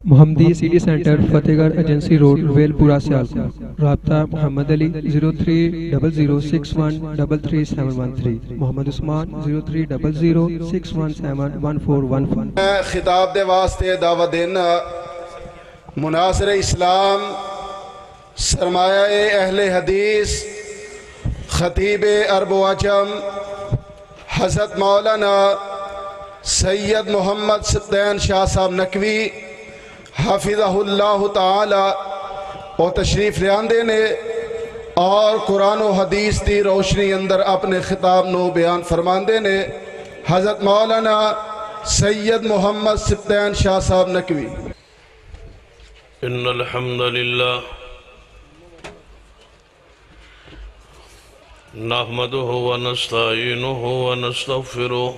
محمدی city centre فتح گڑھ agency road well پورہ سیالکوٹ۔ رابطہ محمد علی 030061337113، محمد عثمان 030061711415۔ خطاب دے واسطے دعوت دینا مناصر اسلام سرمایہ اہل حدیث خطیب عرب و عجم حضرت مولانا سید محمد سبطین شاہ صاحب نقوی حافظہ اللہ تعالی اور تشریف لے آندے نے اور قرآن و حدیث دی روشنی اندر اپنے خطاب نو بیان فرماندے نے حضرت مولانا سید محمد سبطین شاہ صاحب نقوی۔ ان الحمد للہ نحمده ونستعینه ونستغفره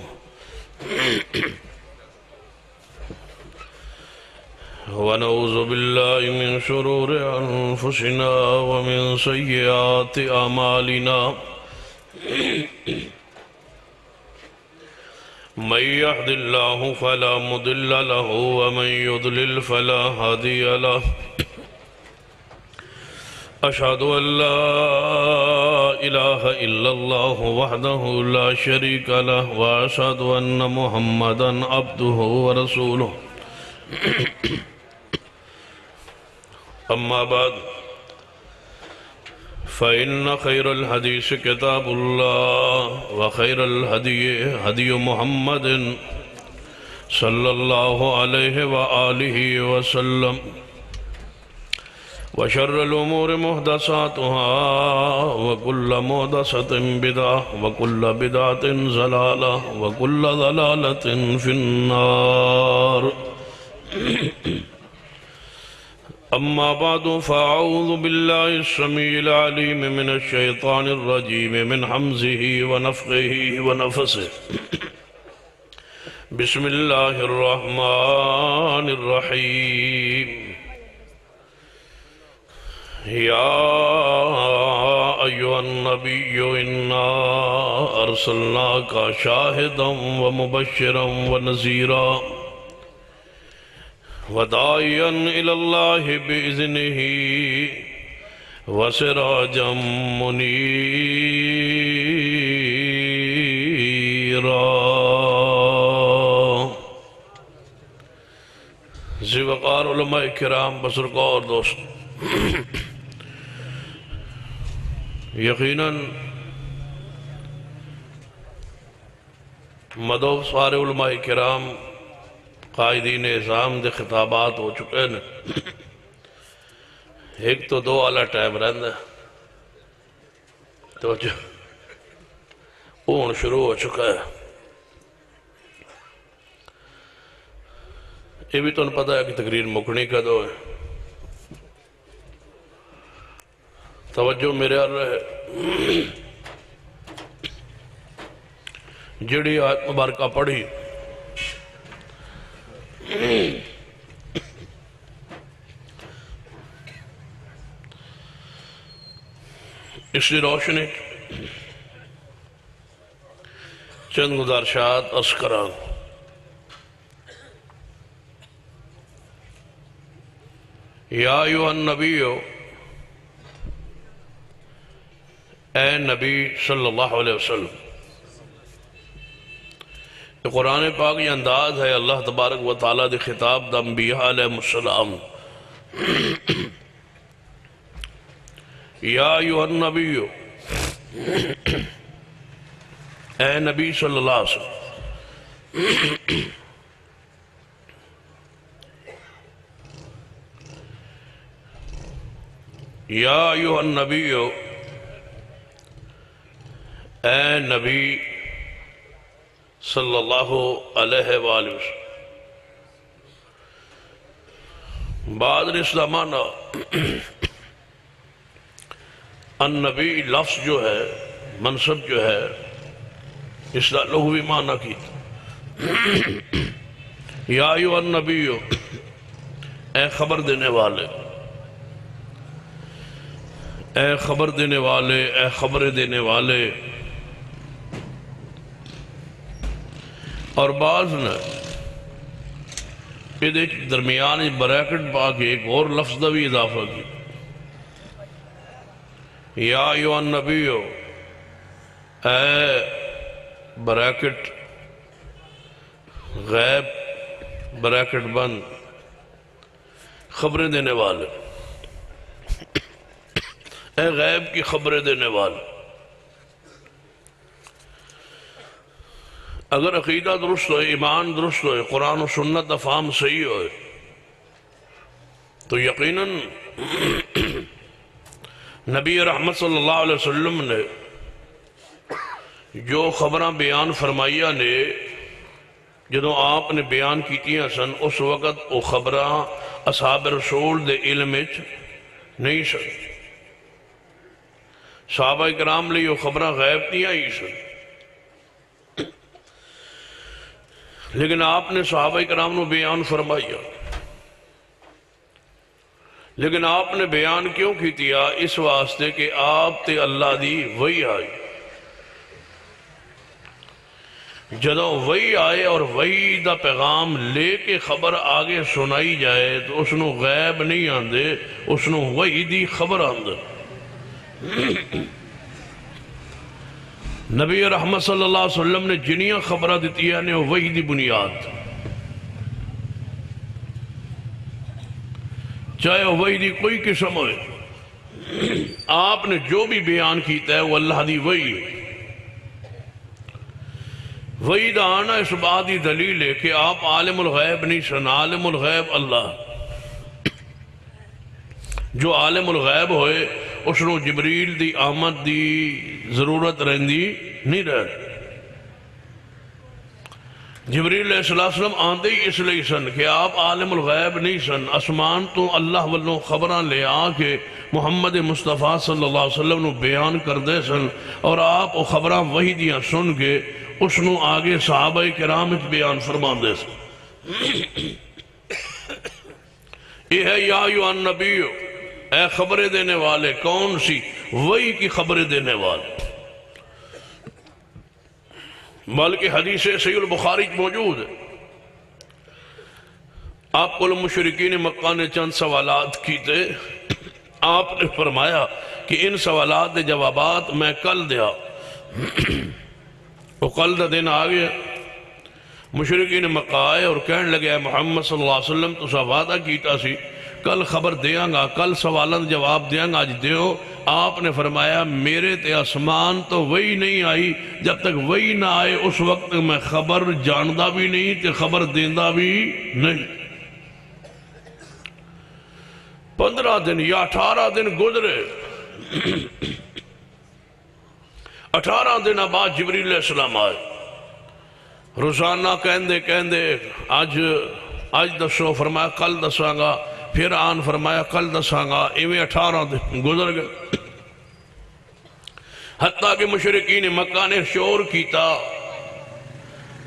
ونعوذ بالله من شرور انفسنا ومن سیئات اعمالنا من يهد الله فلا مضل له ومن يضلل فلا هادي له أشهد أن لا إله إلا الله وحده لا شريك له وأشهد أن محمدا عبده ورسوله أما بعد فإن خير الحديث كتاب الله وخير الهدي هدي محمد صلى الله عليه وآله وسلم وشر الأمور محدثاتها وكل محدثة بدعة وكل بدعة ضلالة وكل ضلالة في النار أما بعد فأعوذ بالله السميع العليم من الشيطان الرجيم من حمزه ونفخه ونفسه بسم الله الرحمن الرحيم يا أيها النبي إنا أرسلناك شاهدا ومبشرا ونذيرا وداعيا إلى الله بإذنه وسراجا منيرا زوقار علماء کرام بزرگوار دوست، یقیناً مدعو سارے علماء کرام قائدین اعظام دے خطابات ہو چکے ہیں۔ ایک تو دو والا ٹائم رہندا تو اون شروع ہو چکا ہے۔ یہ بھی تو انہیں پتا ہے کہ تقریر مکھنی کا دو ہے۔ توجہ میرے آر رہے جڑی آیت مبارکہ پڑھی اس کی روشنی چند گزارشات عرض کراں۔ یا ایوہ النبی، اے نبی صلی اللہ علیہ وسلم۔ قرآن پاک یہ انداز ہے اللہ تبارک و تعالیٰ دے خطاب دا انبیاء علیہ السلام۔ یا ایوہ النبی، اے نبی صلی اللہ علیہ وسلم۔ یا ایوہ النبی، اے نبی صلی اللہ علیہ وآلہ وسلم۔ بعد اس کا معنی النبی لفظ جو ہے، منصب جو ہے، اس کا لغوی معنی کی یا ایوہ النبی، اے خبر دینے والے، اے خبر دینے والے، اے خبر دینے والے۔ اور بعض نے یہ درمیان بریکٹ پا کے ایک اور لفظ دا بھی اضافہ کی یا ایوہ النبیو اے بریکٹ غیب بریکٹ بند خبریں دینے والے اے غیب کی خبریں دینے والے اگر عقیدہ درست ہوئے ایمان درست ہوئے قرآن و سنت افہام صحیح ہوئے تو یقیناً نبی رحمت صلی اللہ علیہ وسلم نے جو خبراں بیان فرمائیاں نے جدوں آپ نے بیان کیتیاں سن اس وقت وہ خبراں اصحاب رسول دے علم وچ نہیں سن صحابہ کرام لئی وہ خبراں غیب نہیں آئی سن لیکن آپ نے صحابہ کرام نو بیان فرمایا لیکن آپ نے بیان کیوں کیتیا اس واسطے کہ آپ تے اللہ دی وحی آئی جدوں وحی آئے اور وحی دا پیغام لے کے خبر آگے سنائی جائے تو اس نو غیب نہیں آندے اس نو وحی دی خبر آندے نبی رحمت صلی اللہ علیہ وسلم نے جنیاں خبرہ دیتی ہے وحی دی بنیاد چاہے وحی دی کوئی قسم ہوئے آپ نے جو بھی بیان کیتا ہے وہ اللہ دی وحی ہے وحی دا آنا اس بات دی دلیل ہے کہ آپ عالم الغیب نہیں سن عالم الغیب اللہ جو عالم الغیب ہوئے اس نو جبریل دی آمد دی ضرورت رہندی نہیں رہتی جبریل علیہ السلام آندے ہی اس لئے سن کہ آپ عالم الغیب نہیں سن اسمان تو اللہ والوں خبران لے آکے محمد مصطفیٰ صلی اللہ علیہ وسلم نو بیان کر دے سن اور آپ وہ خبران وحی دیاں سن کے اس نو آگے صحابہ کرام بیان فرمان دے سن یہ ہے یا ایوہ النبیو اے خبریں دینے والے کون سی وحی کی خبریں دینے والے بلکہ حدیث صحیح البخاری موجود ہے آپ کو مشرکین مکہ نے چند سوالات کیتے آپ نے فرمایا کہ ان سوالات دے جوابات میں کل دیا وہ کل دا دن آگیا مشرکین مکہ آئے اور کہنے لگے محمد صلی اللہ علیہ وسلم تو سا وعدہ کیتا سی کل خبر دیاں گا کل سوالات جواب دیاں گا آج دیو آپ نے فرمایا میرے تے آسمان تو وہی نہیں آئی جب تک وہی نہ آئے اس وقت میں خبر جاندہ بھی نہیں تے خبر دیندہ بھی نہیں 15 دن یا 18 دن گزرے 18 دن بعد جبریل علیہ السلام آئے روزانہ کہندے آج دسو فرمایا کل دساں گا پھر آن فرمایا کل دساں گا ایویں 18 دن گزر گئے حتیٰ کہ مشرکین مکہ نے شور کیتا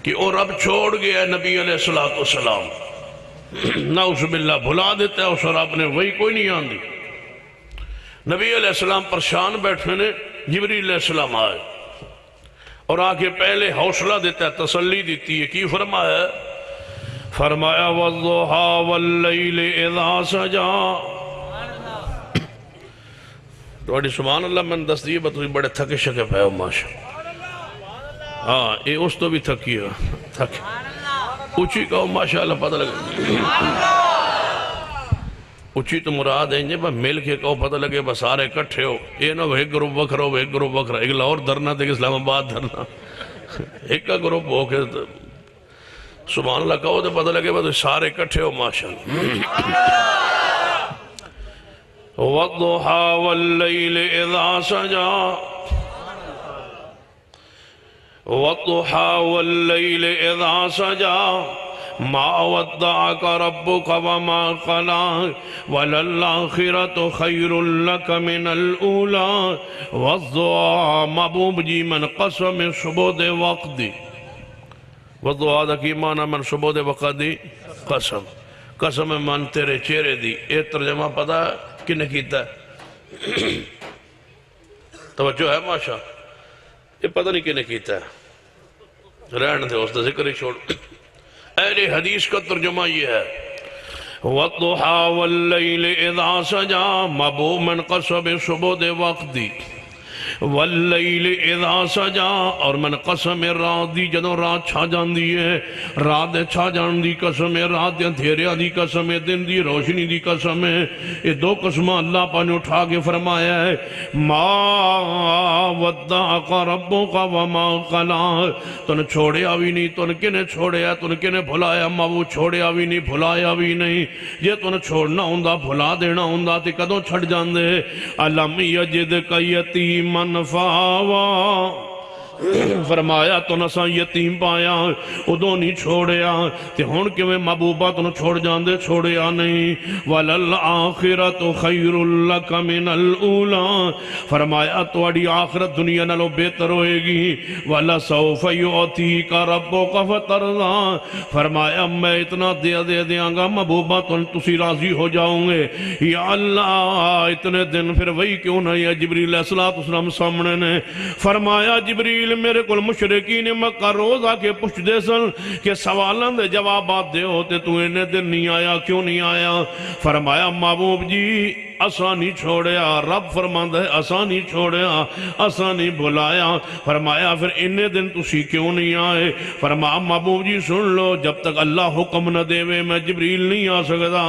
کہ وہ رب چھوڑ گیا نبی علیہ السلام نعوذ باللہ بھلا دیتا ہے اس رب نے وہی کوئی نہیں آندی نبی علیہ السلام پریشان بیٹھنے نے جبریل علیہ السلام آئے اور آگے پہلے حوصلہ دیتا ہے تسلی دیتی ہے کی فرمایا وَالضُّحَا وَاللَّيْلِ اِذَا سَجَا تو سبحان اللہ میں دس دیئے بات بڑے تھکے شکے پہ ہو ماشاء ہاں یہ اس تو بھی تھکی ہو تھکے اچھی کہو ماشاءاللہ پتہ لگے اچھی تو مراد ہے بس مل کے کہو پتہ لگے بس سارے کٹھے ہو یہ نہ ایک گروپ وکھرا ہو ایک گروپ وکھرا ایک لاہور دھرنا تھے اسلام آباد دھرنا ایک کا گروپ ہو کے سبحان اللہ کہو تو پتہ لگے بس سارے کٹھے ہو ماشاءاللہ وَالضُّحَا وَاللَّيْلِ اِذَا سَجَا وَالضُّحَا وَاللَّيْلِ اِذَا سَجَا مَا وَدَّعَكَ رَبُّكَ وَمَا قَلَا وَلَلْآخِرَةُ خَيْرٌ لَكَ مِنَ الْأُولَى وَالضُّحَا محبوب جی من قسم صبح دے وقت دی وَالضُّحَا دا کی معنی من صبح دے وقت دی قسم من تیرے چہرے دی ایک ترجمہ پتا ہے کنے کیتا ہے توجہ ہے ماشاء یہ پتہ نہیں کنے کیتا ہے رہن دے اس دا ذکر ہی چھوڑ اہل حدیث کا ترجمہ یہ ہے وَالضُّحَى وَاللَّيْلِ اِذَا سَجَا مبو من قصب صبح دے وقت دی واللیل اذا سجا اور من قسم رات دی جدوں رات چھا جاندی ہے رات دے چھا جان دی قسم ہے رات دے اندھیریا دی قسم ہے دن دی روشنی دی قسم ہے یہ دو قسمہ اللہ پاک نے اٹھا کے فرمایا ہے ما ودعک ربک وما قلا تن چھوڑیا بھی نہیں تن کنے چھوڑیا تن کنے بھلایا ما وہ چھوڑیا بھی نہیں بھلایا بھی نہیں جے تن چھوڑنا ہوندا بھلا دینا ہوندا تے کدوں چھڑ جاندے علم یجدک یتیمن فاوا فرمایا تو نسا یتیم پایا ادو نہیں چھوڑیا تے ہون کہ میں محبوبہ تو چھوڑ جاندے چھوڑیا نہیں وَلَلْآخِرَةُ خَيْرٌ لَكَ مِنَ الْأُولَى فرمایا توڑی آخرت دنیا نلو بہتر ہوئے گی وَلَسَوْفَ يُعْتِيكَ رَبُّكَ فَتَرْضَى فرمایا میں اتنا دے دیاں گا محبوبہ تسی راضی ہو جاؤں گے یا اللہ اتنے دن پھر وہی کیوں نہیں ہے جبریل علیہ السلام سامنے نے فرمایا جبریل میرے کل مشرقین مکہ روز آکے پوچھ دے سن کہ سوالان دے جوابات دے ہوتے تو انہیں دن نہیں آیا کیوں نہیں آیا فرمایا محبوب جی آسانی چھوڑیا رب فرماندہ ہے آسانی چھوڑیا آسانی بھلایا فرمایا پھر انہیں دن تسی کیوں نہیں آئے فرمایا محبوب جی سن لو جب تک اللہ حکم نہ دے میں جبریل نہیں آ سکتا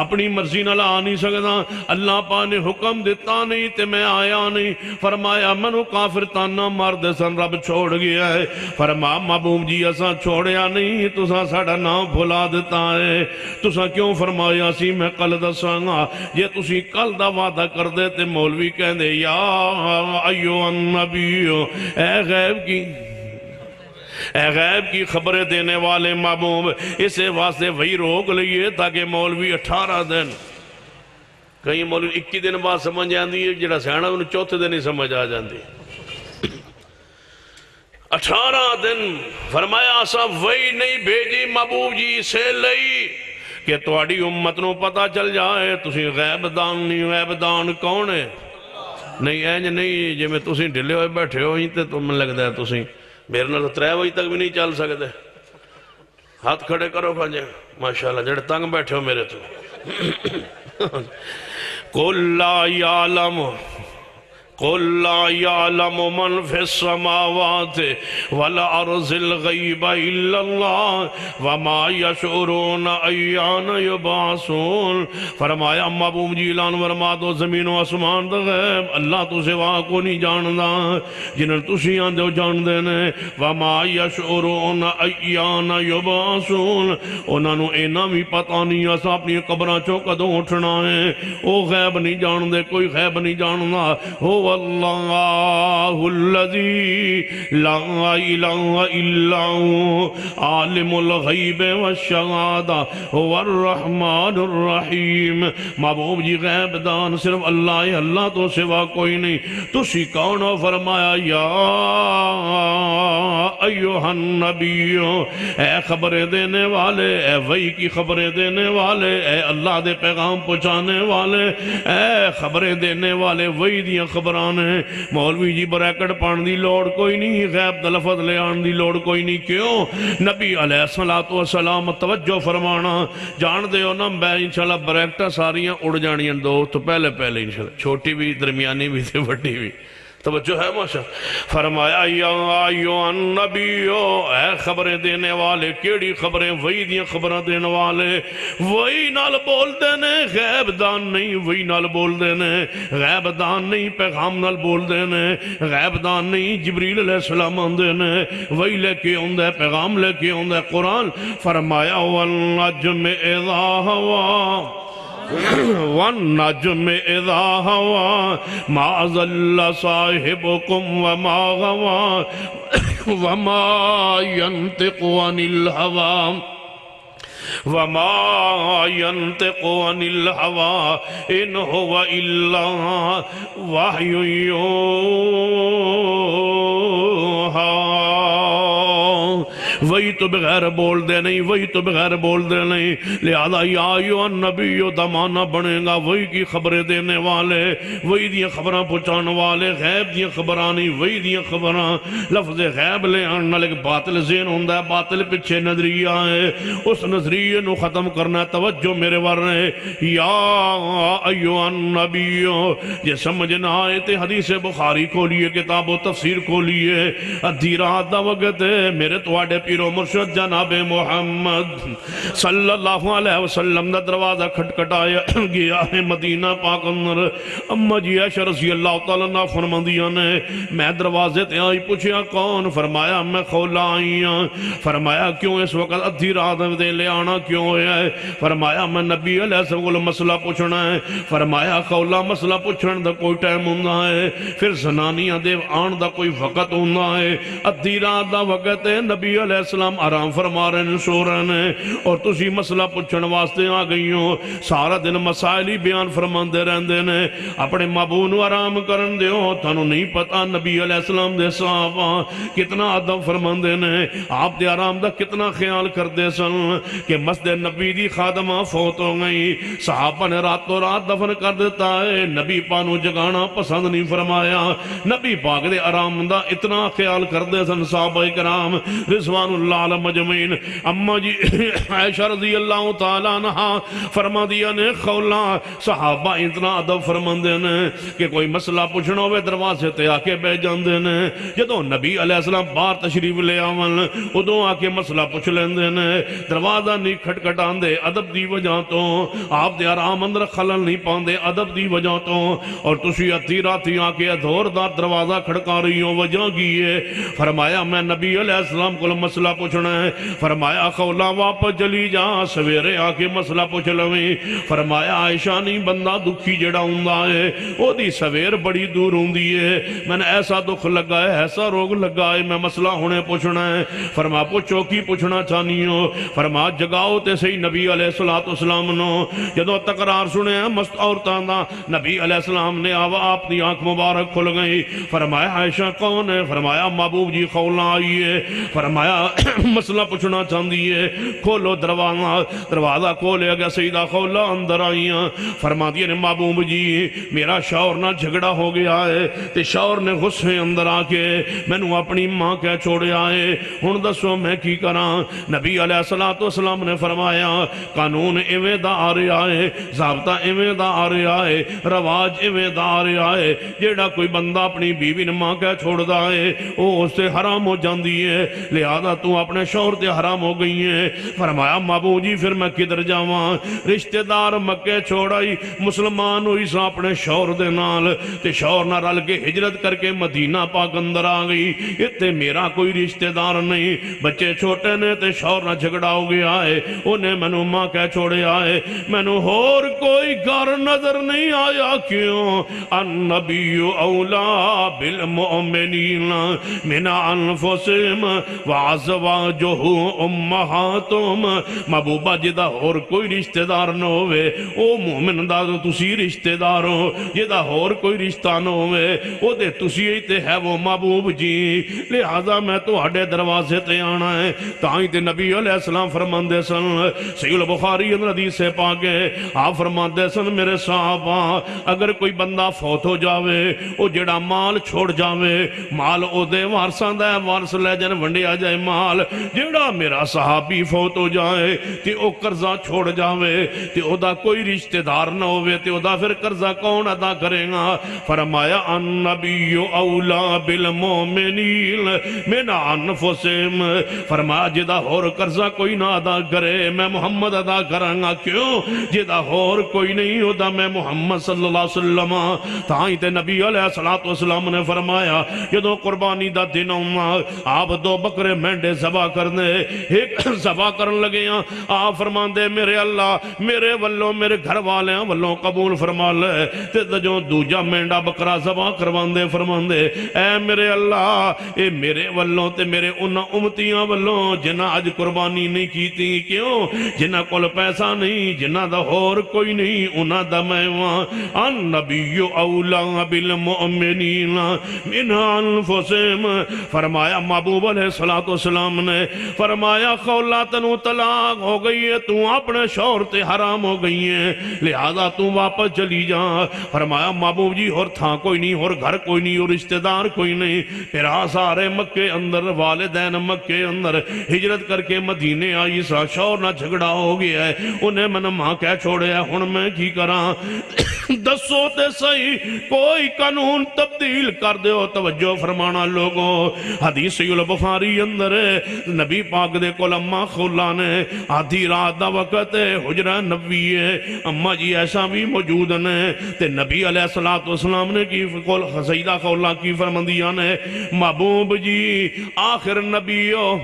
اپنی مرضی نہ آ نہیں سکتا اللہ پاک نے حکم دیتا نہیں تے میں آیا نہیں فرمایا منو کافر تانا مار دے سن رب چھوڑ گیا ہے فرمایا محبوب جی ایسا چھوڑیا نہیں تسا ساڑا نام بھلا دیتا ہے تسا کیوں فرمایا سی میں کل دساں گا یہ تسی کل دا وعدہ کر دیتے مولوی کہہ دے یا ایو النبیو اے غیب کی خبریں دینے والے محبوب اسے واسطے وہی روک لئیے تاکہ مولوی 18 دن کہیں مولوی 21 دن بعد سمجھ جاندی ہے جڑا سیانا انہیں چوتھے دن ہی سمجھ آ جاندی 18 دن فرمایا آسا وہی نہیں بھیجی محبوب جی سے لئی کہ تواڈی امت نو پتہ چل جائے تسی غیب دان نہیں غیب دان کون ہے نہیں اینج نہیں جی میں تسی ڈھلے ہوئے بیٹھے ہوئی تے تو من لگتا ہے تسی میرے نال 3 بجے تک بھی نہیں چل سکتے ہاتھ کھڑے کرو پانجے ماشاءاللہ جڑے تنگ بیٹھے ہو میرے تو قُلْ لَا يَعْلَمُ قُلْ لَا يَعْلَمُ مَنْ فِي السَّمَاوَاتِ وَالْأَرْضِ الْغَيْبَ إِلَّا اللَّهُ وَمَا يَشْعُرُونَ أَيَّانَ يُبْعَثُونَ فرمایا محبوب جی اعلان فرما دو زمین و آسمان دا غیب اللہ تو سوا کو نہیں جاندا جنہاں تسی آندے ہو جان دینے وَمَا يَشْعُرُونَ أَيَّانَ يُبْعَثُونَ انہاں نو اینا بھی پتہ نہیں اسا اپنی قبراں چوں کدوں اٹھنا ہے او غیب نہیں جان دے کوئی غیب نہیں جاندا اللہ الذی لا الہ الا هو عالم الغیب والشہادہ هو الرحمن الرحیم محبوب جی غیب دان صرف اللہ ہے اللہ تو سوا کوئی نہیں تسی کون ہو فرمایا یا ایوہ النبی اے خبریں دینے والے اے وحی کی خبریں دینے والے اے اللہ دے پیغام پہنچانے والے اے خبریں دینے والے وحی دیاں خبران ہیں مولوی جی بریکٹ پان دی لوڑ کوئی نہیں غیب دا لفظ لے آن دی لوڑ کوئی نہیں کیوں نبی علیہ السلام توجہ فرمانا جان دے ہو نا میں انشاءاللہ بریکٹا ساریاں اڑ جانیاں دو تو پہلے انشاءاللہ چھوٹی بھی درمیانی بھی تھے بڑی بھی توجہ ہے ماشاء فرمایا یا ایوہ النبیو اے خبریں دینے والے کیڑی خبریں وہی دیاں خبریں دینے والے وہی نال بول دینے غیب دان نہیں وہی نال بول دینے غیب دان نہیں پیغام نال بول دینے غیب دان نہیں جبریل علیہ السلام آن دینے وہی لے کے آندے پیغام لے کے آندے قرآن فرمایا والنجم اذا ہوا والنجم اذا ہوا ما ضل صاحبكم وما غوا وما ينطق عن الهوى وما ينطق عن الهوى إن هو إلا وحي يوحى وہی تو بغیر بول دے نہیں، وہی تو بغیر بول دے نہیں، لہذا یا ایھا النبی دمانہ بنے گا وہی کی خبریں دینے والے، وہی دیاں خبراں پہنچانے والے، غیب دیاں خبراں نہیں وہی دیاں خبراں، لفظ غیب لے آنا لیکن باطل ذہن ہوندہ ہے، باطل پچھے نظریہ ہے، اس نظریے نو ختم کرنا، توجہ میرے ورنے یا ایھا النبی، یہ سمجھنا آئے تے حدیث بخاری کو لیے، کتاب و تفسیر کو لیے، ادھی رات دا وقت ہے، میرے تواڈے پیرو مرشد جناب محمد صلی اللہ علیہ وسلم دا دروازہ کھٹکھٹایا گیا ہے مدینہ پاک اندر، اما جی عائشہ رضی اللہ تعالیٰ عنہ فرماندیاں نے میں دروازے تے آئی پوچھیا کون؟ فرمایا میں خولا آئی ہوں۔ فرمایا کیوں اس وقت ادھی رات دے لے آنا کیوں ہے؟ فرمایا میں نبی علیہ السلام کو مسئلہ پوچھنا ہے۔ فرمایا خولا مسئلہ پوچھن دا کوئی ٹائم ہوندہ ہے، پھر زنانیاں دے آن دا کوئی وقت ہوندہ ہے، ادھی رات دا وقت ہے، نبی علیہ السلام آرام فرما رہے ہیں، سو رہے ہیں، اور تسی مسئلہ پوچھن واسطے آ گئی ہو، سارا دن مسائل ہی بیان فرماندے رہندے نے، اپنے محبوب نو آرام کرن دیو، تانوں نہیں پتا نبی علیہ السلام دے صحابہ کتنا ادب فرماندے نے، آپ دے آرام دا کتنا خیال کردے سن کہ مسجد نبی دی خادمہ فوت ہو گئی، صحابہ نے راتوں رات دفن کر دیتا ہے، نبی پانو جگانا پسند نہیں فرمایا، نبی پاک دے آرام دا اتنا خیال کردے سن صحابہ کرام رضوان اللہ علیہ مجمعین۔ اما جی عائشہ رضی اللہ تعالیٰ عنہ فرما دیا نے خولا صحابہ اتنا ادب فرماندے نے کہ کوئی مسئلہ پوچھنا ہوئے دروازے تے آ کے بیٹھ جاندے نے، جدوں نبی علیہ السلام باہر تشریف لے آون ادوں آ کے مسئلہ پوچھ لیندے نے، دروازہ نہیں کھٹکھٹاندے ادب دی وجہ تو، آپ دے آرام اندر خلل نہیں پاندے ادب دی وجہ تو، اور تسی ادھی راتی آ کے دور دار دروازہ کھڑکا رہی ہو، وجہ کی ہے؟ فرمایا میں نبی علیہ السلام کو مسئلہ پوچھنا ہے۔ فرمایا خولا واپس چلی جا، سویرے آ کے مسئلہ پوچھ لویں۔ فرمایا عائشہ نہیں بندہ دکھی جڑا ہوندہ ہے وہ دی سویر بڑی دور ہوندی ہے، میں نے ایسا دکھ لگا ہے ایسا روگ لگا ہے میں مسئلہ ہونے پوچھنا ہے۔ فرما پوچھو کی پوچھنا چاہنی ہو؟ فرما جگاؤ تے صحیح نبی علیہ السلام نو، جدو تقرار سنے ہیں مست عورتاں دا، نبی علیہ السلام نے آوا آپ دی آنکھ مبارک کھل گئی۔ فرمایا عائشہ کون ہے؟ فرمایا محبوب جی خولا آئی ہے۔ فرمایا مسئلہ پوچھنا چاہندی ہے، کھولو دروازہ کھولے گیا، سیدہ خولا اندر آئیاں، فرما دیا نے محبوب جی میرا شوہر نہ جھگڑا ہو گیا ہے تے شوہر نے غصے اندر آ کے میں نو اپنی ماں کہہ چھوڑے آئے، ہن دسو میں کی کراں؟ نبی علیہ السلام نے فرمایا قانون ایویں دا آ رہا ہے، ضابطہ ایویں دا آ رہا ہے، رواج ایویں دا آ رہا ہے، جیڑا کوئی بندہ اپنی بیوی نے ماں کہہ چھوڑ دا ہے وہ اس سے حرام ہو جاندی ہے، لہذا تو اپنے شوہر تے حرام ہو گئی ہے۔ فرمایا محبوب جی پھر میں کدھر جاواں؟ رشتہ دار مکے چھوڑائی، مسلمان ہوئی سا اپنے شوہر دے نال تے شوہر نہ رل کے ہجرت کر کے مدینہ پاک اندر آ گئی، اتنے میرا کوئی رشتہ دار نہیں، بچے چھوٹے نے تے شوہر نہ جھگڑا ہو گیا ہے، انہیں مینوں ماں کہہ چھوڑے آئے، مینوں اور کوئی گھر نظر نہیں آیا، کیوں؟ النبی اولا بالمؤمنین من انفسہم وازواجہ امہاتہم، محبوبہ جدا اور کوئی رشتہ دار نہ ہوئے او مومن دا تسی رشتہ دار ہو، جدا اور کوئی رشتہ نہ ہوئے او دے تسی تے ہے وہ محبوب جی، لہذا میں تو ہڈے دروازے تے آنا ہے۔ تائیں تے نبی علیہ السلام فرماندے سن، صحیح البخاری اندر حدیث سے پاکے آپ فرماندے سن میرے صحابہ اگر کوئی بندہ فوت ہو جاوے او جڑا مال چھوڑ جاوے مال او دے وارثاں دا وارث لے جن ونڈیا جائے مال، جڑا میرا صحابی فوت ہو جائے تے او قرضہ چھوڑ جاوے تے او دا کوئی رشتہ دار نہ ہوئے تے او دا پھر قرضہ کون ادا کرے گا؟ فرمایا النبی اولا بالمومنین من انفسہم، فرمایا جدا اور قرضہ کوئی نہ ادا کرے میں محمد ادا کروں گا، کیوں؟ جدا اور کوئی نہیں ہوتا میں محمد صلی اللہ علیہ وسلم۔ تائیں تے نبی علیہ السلام نے فرمایا جدو قربانی دا دن ہونا آپ دو بکرے مینڈے ذبح کرنے، ایک ذبح کرن لگے ہیں، آپ فرمان دے میرے اللہ میرے والوں میرے گھر والے والوں قبول فرما لے، تے جو دوجا مینڈا بکرا ذبح کروان دے فرمان دے اے میرے اللہ اے میرے والوں تے میرے انہاں امتیاں والوں جنہ اج قربانی نہیں کیتی، کیوں؟ جنہ کول پیسہ نہیں، جنہ دا اور کوئی نہیں، انہاں دا میں وہاں النبی اولا بالمؤمنین من انفسہم۔ فرمایا محبوب علیہ الصلوۃ والسلام السلام نے فرمایا خولہ تنو طلاق ہو گئی ہے، تو اپنے شوہر تے حرام ہو گئی ہیں، لہذا تو واپس چلی جا۔ فرمایا محبوب جی اور تھا کوئی نہیں، اور گھر کوئی نہیں، اور رشتہ دار کوئی نہیں، پھر آسارے مکے اندر والدین مکے اندر ہجرت کر کے مدینے آئی سا، شوہر نہ جھگڑا ہو گیا ہے، انہیں من ماں کہہ چھوڑے ہے، ہن میں کی کراں؟ دسو تے صحیح کوئی قانون تبدیل کر دیو۔ توجہ فرمانا لوگوں، حدیث البخاری اندر نبی پاک دے کول اماں خولہ نے آدھی رات دا وقت حجرہ نبوی ہے، اماں جی ایسا بھی موجود نے تے نبی علیہ السلام نے کی سیدہ خولہ کی فرمندیاں نے محبوب جی آخر نبیو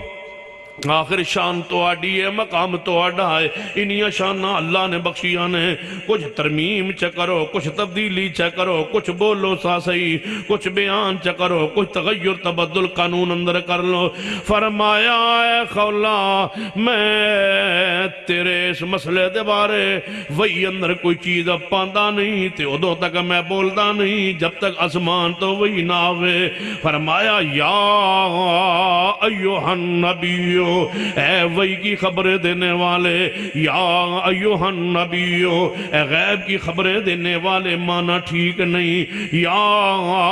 آخر شان تو آڈی ہے، مقام تو آڈا ہے، انہی شانہ اللہ نے بخشیاں نے، کچھ ترمیم چکرو، کچھ تبدیلی چکرو، کچھ بولو سا صحیح، کچھ بیان چکرو، کچھ تغیر تبدل قانون اندر کر لو۔ فرمایا اے خولہ میں تیرے اس مسئلے دے بارے وہی اندر کوئی چیز پاندہ نہیں تے ادھو تک میں بولدہ نہیں جب تک آسمان تو وہی نہ آوے۔ فرمایا یا ایوہ النبیو، اے وہی کی خبریں دینے والے، یا ایوہ النبیو، اے غیب کی خبریں دینے والے، مانا ٹھیک نہیں، یا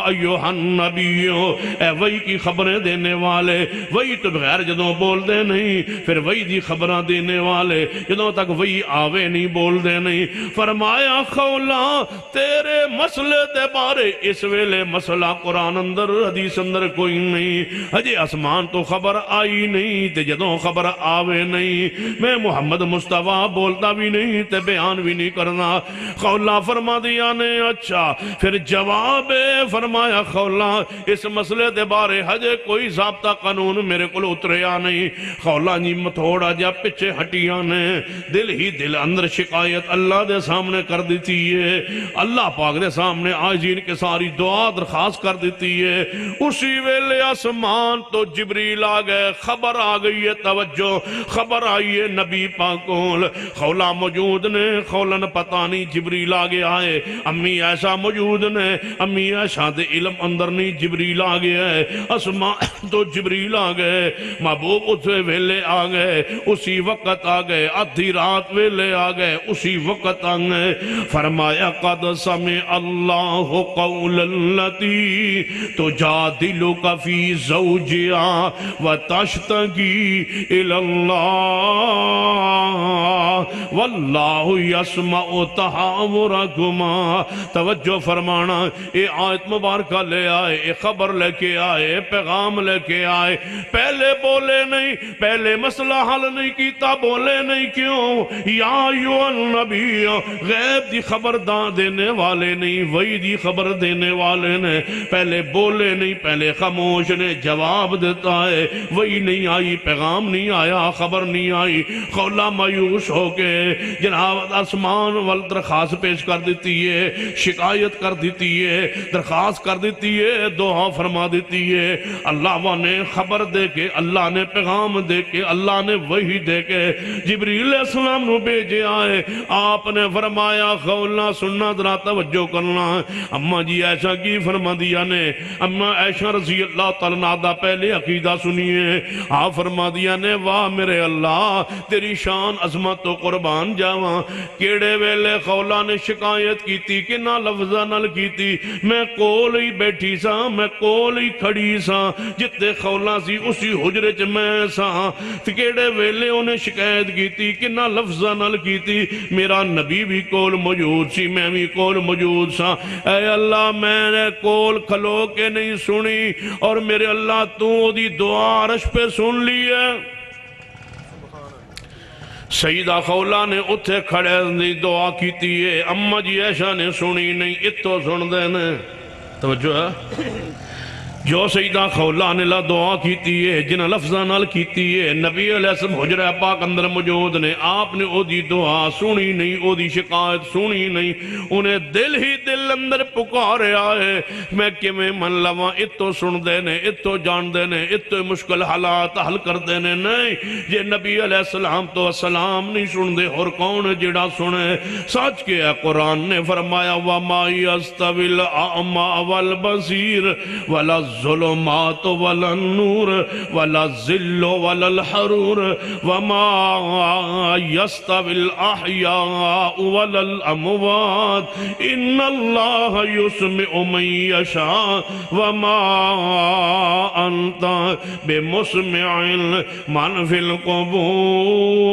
ایوہ النبیو، اے وہی کی خبریں دینے والے، وہی تو بغیر جدوں بول دے نہیں، پھر وہی دی خبریں دینے والے جدوں تک وہی آوے نہیں بول دے نہیں۔ فرمایا خولہ تیرے مسئلے دے بارے اس ویلے مسئلہ قرآن اندر حدیث اندر کوئی نہیں، ہجے آسمان تو خبر آئی نہیں تے جدوں خبر آوے نہیں، میں محمد مصطفیٰ بولتا بھی نہیں تے بیان بھی نہیں کرنا۔ خولہ فرما دیا نے اچھا پھر جواب فرمایا خولہ اس مسئلے دے بارے ہجے کوئی ضابطہ قانون میرے کو اتریا نہیں۔ خولہ جی تھوڑا جا پچھے ہٹیاں نے دل ہی دل اندر شکایت اللہ دے سامنے کر دیتی ہے، اللہ پاک دے سامنے آجین کے ساری دعا درخواست کر دیتی ہے۔ اسی ویلے آسمان تو جبریل آ گئے، خبر آ گئی ہے، توجہ خبر آئی ہے نبی پاکول، خولہ موجود نے، خولہ نے پتہ نہیں جبریل آگے آئے، امی ایسا موجود نے، امی ایسا دے علم اندر نہیں، جبریل آگے آئے، آسمان تو جبریل آگئے، محبوب اسے ویلے آگئے، اسی وقت آگئے، آدھی رات ویلے آگئے، اسی وقت آگئے۔ فرمایا قد سمع اللہ قول اللتی تجادلک فی زوجہا وتشتکی الی اللہ واللہ یسمع تحاورکما۔ توجہ فرمانا، اے آیت مبارکہ لے آئے، اے خبر لے کے آئے، پیغام لے کے آئے، پہلے بولے نہیں، پہلے مسئلہ حل نہیں کیتا، بولے نہیں کیوں؟ یا ایوہ النبی، غیب دی خبر دینے والے نہیں، وہی دی خبر دینے والے نے، پہلے بولے نہیں، پہلے خاموش نے جواب دیتا ہے، وہی نہیں آئی، پیغام نہیں آیا، خبر نہیں آئی۔ خولہ مایوس ہو کے جناب آسمان وال درخواست پیش کر دیتی ہے، شکایت کر دیتی ہے، درخواست کر دیتی ہے، دعا فرما دیتی ہے۔ اللہ نے خبر دے کے، اللہ نے پیغام دے کے، اللہ نے وحی دے کے جبریل علیہ السلام نو بھیجے آئے۔ آپ نے فرمایا خولہ سننا ذرا توجہ کرنا، اماں جی ایسا کی فرما دیا نے، اماں عائشہ رضی اللہ تعالیٰ عنہ پہلے عقیدہ سنیے، آپ فرما دیا نے واہ میرے اللہ تیری شان عظمت و قربان جاواں، کیڑے ویلے خولہ نے شکایت کی تھی کہ نہ لفظہ نل کی تھی، میں کول ہی بیٹھی سا، میں کول ہی کھڑی سا، جتے خولہ سی اسی حجرے چ میں سا، کیڑے ویلے انہیں شکایت کی تھی کہ نہ لفظہ نل کی تھی، میرا نبی بھی کول موجود سی، میں بھی کول موجود سا، اے اللہ میں نے کول کھلو کے نہیں سنی، اور میرے اللہ تو دی دعا عرش پہ سن لی ہے۔ سیدہ خولہ نے اتھے کھڑے دی دعا کیتی ہے، اماں جی ایسا نے سنی نہیں، اتو سن دینے توجہ ہے۔ جو سیدہ خولہ نے لا دعا کیتی ہے، جنہ لفظہ نال کیتی ہے، نبی علیہ السلام حجرہ پاک اندر موجود نے، آپ نے او دی دعا سنی نہیں، او دی شکایت سنی نہیں، انہیں دل ہی دل اندر پکارے آئے، میں کیویں من لواں، اتو سن دینے، اتو جان دینے، اتو مشکل حالات حل کر دینے، نہیں یہ نبی علیہ السلام تو السلام نہیں سن دے، اور کون جڑا سنے؟ سچ کے قرآن نے فرمایا وَمَا يَسْتَوِي الْأَعْمَى وَالْبَصِيرُ وَلَا الظلمات ولا النور ولا الظل ولا الحرور وما يستوي الأحياء ولا الأموات إن الله يسمع من يشاء وما أنت بمسمع من في القبور.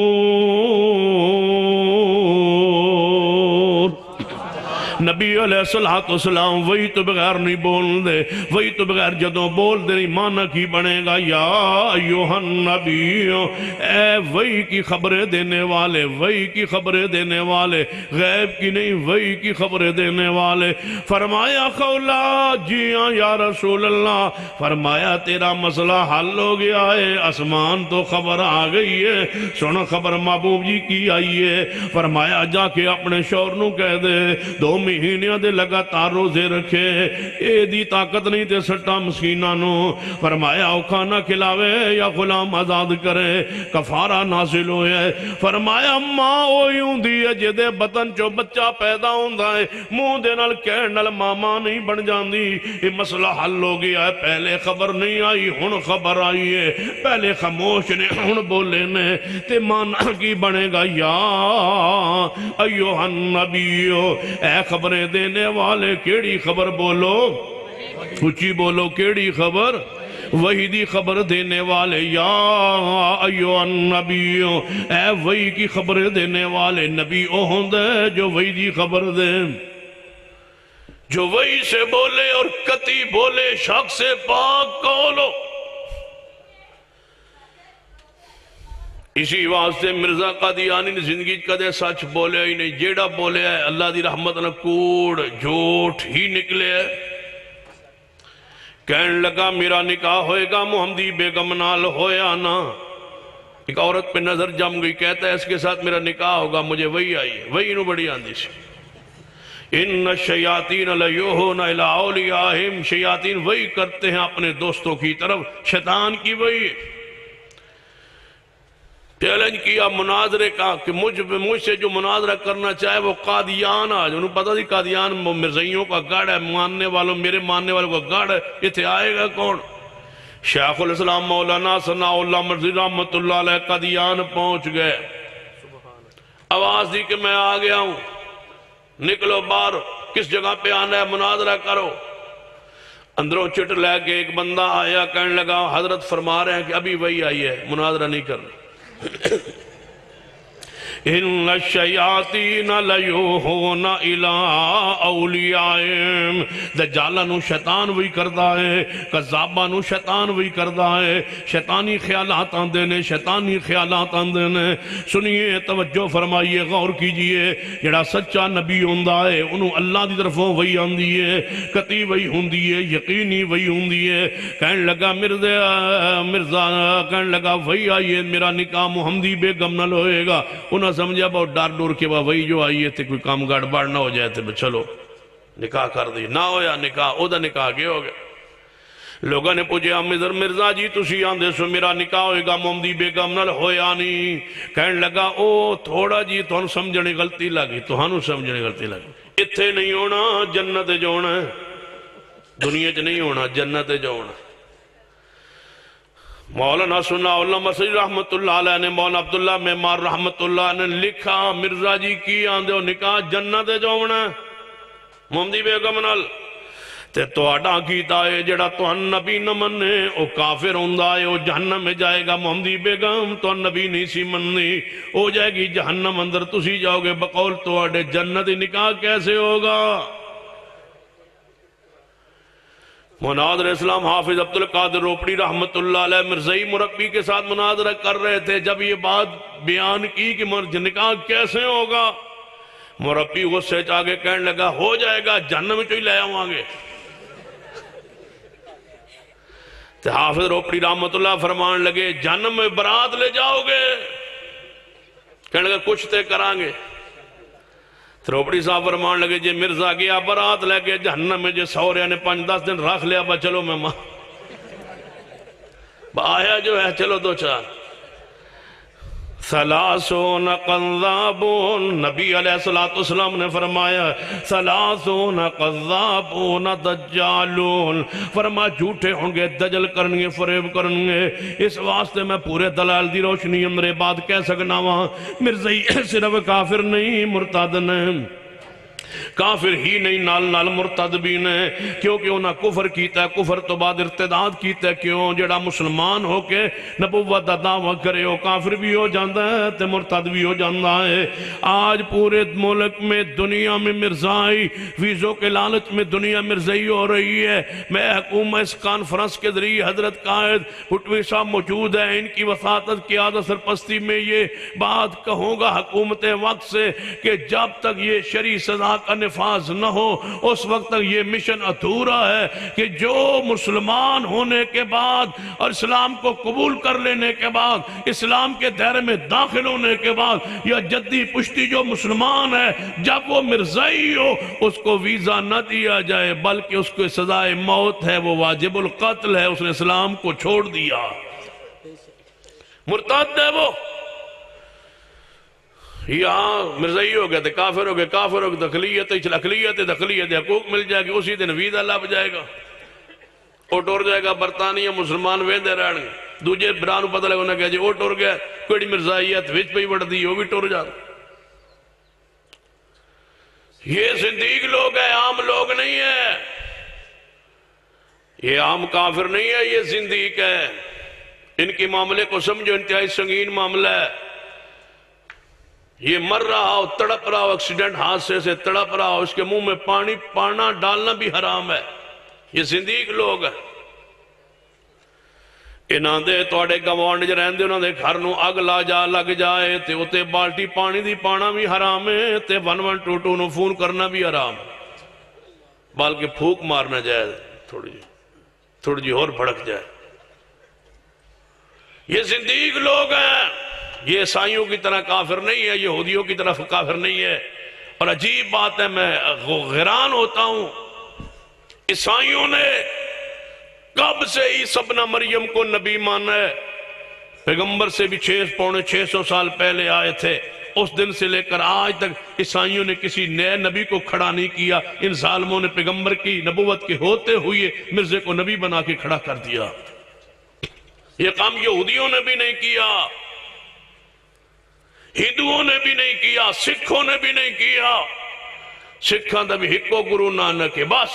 نبی علیہ السلام وہی تو بغیر نہیں بول دے، وہی تو بغیر جدوں بول دے نہیں معنی کی بنے گا یا ایوہ النبی، اے وہی کی خبریں دینے والے، وہی کی خبریں دینے والے، غیب کی نہیں وہی کی خبریں دینے والے. فرمایا خولا جی ہاں یا رسول اللہ. فرمایا تیرا مسئلہ حل ہو گیا ہے، آسمان تو خبر آ گئی ہے، سن خبر محبوب جی کی آئی ہے. فرمایا جا کے اپنے شوہر نو کہہ دے 2 مہینے دے لگاتار روزے رکھے، اے دی طاقت نہیں تے سٹا مسکینہ نو. فرمایا او کھانا کھلاوے یا غلام آزاد کرے، کفارہ نازل ہویا ہے. فرمایا ماں ہوئی ہوں دی ہے جدے بطن چو بچہ پیدا ہوندہ ہے، منہ دے نال کہن نال ماما نہیں بن جاندی. یہ مسئلہ حل ہو گیا ہے، پہلے خبر نہیں آئی ہن خبر آئی ہے، پہلے خاموش نے ہن بولے نے. تے مانا کی بنے گا یا ایوہ النبیو، اے خبریں دینے والے کیڑی خبر بولو، اچھی بولو کیڑی خبر، وہی دی خبر دینے والے یا ایوہ النبیو، اے وہی کی خبر دینے والے. نبی او ہوندے جو وہی دی خبر دے، جو وہی سے بولے اور کتی بولے، شک سے پاک کولو. اسی واسطے مرزا قادیانی نے زندگی کدے سچ بولے ہی نہیں، جیڑا بولے ہے اللہ دی رحمت نہ کوڑ جھوٹ ہی نکلے ہے. کہنے لگا میرا نکاح ہوئے گا محمدی بیگم نال ہویا نا. ایک عورت پہ نظر جم گئی، کہتا ہے اس کے ساتھ میرا نکاح ہوگا، مجھے وہی آئی ہے، وہی نو بڑی آندھی سی. ان الشیاطین لیوہون الی اولیاءہم، شیاطین وہی کرتے ہیں اپنے دوستوں کی طرف، شیطان کی وہی چیلنج کیا مناظرے کا کہ مجھ سے جو مناظرہ کرنا چاہے وہ قادیان آج. انہوں پتا تھی قادیان مرزائیوں کا گڑھ ہے، ماننے والوں میرے ماننے والوں کا گڑھ ہے، یہ تھے آئے گا کون؟ شیخ الاسلام مولانا ثناء اللہ مرزی رحمت اللہ علیہ قادیان پہنچ گئے. آواز دی کہ میں آ گیا ہوں، نکلو باہر، کس جگہ پہ آنا ہے مناظرہ کرو. اندروں چٹ لے کے ایک بندہ آیا، کہنے لگا حضرت فرما رہے ہیں کہ ابھی وہی آئی ہے، مناظرہ نہیں کرنا. ان الشیاطین لیوہون الی اولیائہم، دجالہ نو شیطان وہی کردا ہے، کذابہ نو شیطان وہی کردا ہے. شیطانی خیالات آندے نے، شیطانی خیالات آندے نے. سنیے توجہ فرمائیے غور کیجئے، جڑا سچا نبی ہوندہ ہے انہوں اللہ دی طرفوں وہی آندی ہے، قطعی وہی ہوندی ہے، یقینی وہی ہوندی ہے. کہنے لگا مرزا کہنے لگا وہی آئیے، میرا نکاح محمدی بیگم نال ہوئے گا. انہوں سمجھا بہت ڈر ڈور کے وہی جو آئیے تھے کوئی کام گڑبڑ نہ ہو جائے تھے، چلو نکاح کر دی. نہ ہویا نکاح، او دا نکاح گئے ہو گئے. لوگوں نے پوچھے مرزا جی تسی آندے سو میرا نکاح ہوئے گا محمدی بیگم نال ہویا نہیں. کہنے لگا او تھوڑا جی تہانوں سمجھنے غلطی لگی، تہانوں سمجھنے غلطی لگی. اتھے نہیں ہونا، جنت جو ہونا ہے، دنیا چ نہیں ہونا، جنت جو ہونا. مولانا ثناء اللہ مرزی رحمت اللہ علیہ نے، مولانا عبداللہ معمار رحمت اللہ نے لکھا مرزا جی کی آندے ہو نکاح جنت جو ہونا ہے محمدی بیگم نال. تے توڑا کیتا ہے جڑا تو نبی نہ مننے او کافر ہوندہ ہے، او جہنم میں جائے گا. محمدی بیگم تو نبی نہیں سی مننی، او جائے گی جہنم، اندر تسی جاؤ گے. بقول توڑے جنتی نکاح کیسے ہوگا؟ مناظر اسلام حافظ عبدالقادر روپڑی رحمت اللہ علیہ مرزائی مربی کے ساتھ مناظرہ کر رہے تھے. جب یہ بات بیان کی کہ نکاح کیسے ہوگا، مربی غصے چاہے کہنے لگا ہو جائے گا، جہنم میں تو ہی لے آؤں گے. تو حافظ روپڑی رحمت اللہ فرمان لگے جہنم میں برات لے جاؤ گے؟ کہنے لگا کچھ تے کرانگے. روپڑی صاحب فرمان لگے جے مرزا گیا برات لے کے جہنم میں، جے سوریا نے 5-10 دن رکھ لیا با چلو میں آیا جو ہے چلو 2-4 ثلاثون قذابون، نبی علیہ السلام نے فرمایا ثلاثون قذابون دجالون، فرما جھوٹے ہوں گے، دجل کرنگے، فریب کرنگے۔ اس واسطے میں پورے دلال دی روشنی اندرے بات کہہ سکنا وہاں مرزائی صرف کافر نہیں مرتد نہیں، کافر ہی نہیں نال نال مرتد بھی نہیں، کیونکہ انہاں کفر کیتا ہے، کفر تو بعد ارتداد کیتا ہے۔ کیوں؟ جڑا مسلمان ہو کے نبوت دا دعویٰ کرے وہ کافر بھی ہو جاندہ ہے تے مرتد بھی ہو جاندہ ہے۔ آج پورے ملک میں دنیا میں مرزائی ویزوں کے لالچ میں دنیا مرزائی ہو رہی ہے۔ میں حکومت اس کانفرنس کے ذریعے حضرت قائد بھٹوی صاحب موجود ہیں، ان کی وساطت قیادت سرپرستی میں یہ بات کہوں گا حکومت وقت سے کہ جب تک یہ شرعی سزا کا نفاذ نہ ہو اس وقت تک یہ مشن ادھورا ہے کہ جو مسلمان ہونے کے بعد اور اسلام کو قبول کر لینے کے بعد، اسلام کے دائرے میں داخل ہونے کے بعد یا جدی پشتی جو مسلمان ہے جب وہ مرزائی ہو اس کو ویزا نہ دیا جائے بلکہ اس کو سزائے موت ہے، وہ واجب القتل ہے، اس نے اسلام کو چھوڑ دیا، مرتد ہے وہ۔ یہاں مرزائی ہو گئے تھے، کافر ہو گئے، کافر ہو گئے اقلیت حقوق مل جائے گی، اسی دن ویزا لب جائے گا، وہ ٹور جائے گا برطانیہ، مسلمان ویندے رہن گے، دوجے برانو پتہ لگا انہیں کہا جی وہ ٹور گیا، کوئی مرزائیت وچ پہ ہی بڑھ دی، وہ بھی ٹور جاتا۔ یہ زندیق لوگ ہیں، عام لوگ نہیں ہیں، یہ عام کافر نہیں ہے، یہ زندیق ہے۔ ان کے معاملے کو سمجھو، انتہائی سنگین معاملہ ہے۔ یہ مر رہا ہو، تڑپ رہا ہو، ایکسیڈنٹ حادثے سے تڑپ رہا ہو، اس کے منہ میں پانا ڈالنا بھی حرام ہے۔ یہ زندیق لوگ ہیں۔ انہاں دے توڑے گوانڈ جرہن دے انہاں دے گھر نو اگ لا جا لگ جائے تے اتے بالٹی پانی دی پانا بھی حرام ہے تے 112 نو فون کرنا بھی حرام ہے، بلکہ پھوک مارنا جائے تھوڑی جی اور بھڑک جائے۔ یہ زندیق لوگ ہیں، یہ عیسائیوں کی طرح کافر نہیں ہے، یہودیوں کی طرف کافر نہیں ہے۔ اور عجیب بات ہے، میں حیران ہوتا ہوں، عیسائیوں نے کب سے عیسیٰ ابن مریم کو نبی مانا ہے؟ پیغمبر سے بھی 600 سال پہلے آئے تھے، اس دن سے لے کر آج تک عیسائیوں نے کسی نئے نبی کو کھڑا نہیں کیا۔ ان ظالموں نے پیغمبر کی نبوت کے ہوتے ہوئے مرزے کو نبی بنا کے کھڑا کر دیا۔ یہ کام یہودیوں نے بھی نہیں کیا، ہندوؤں نے بھی نہیں کیا، سکھوں نے بھی نہیں کیا۔ سکھاں دا بھی ہکو گرو نانک ہے بس،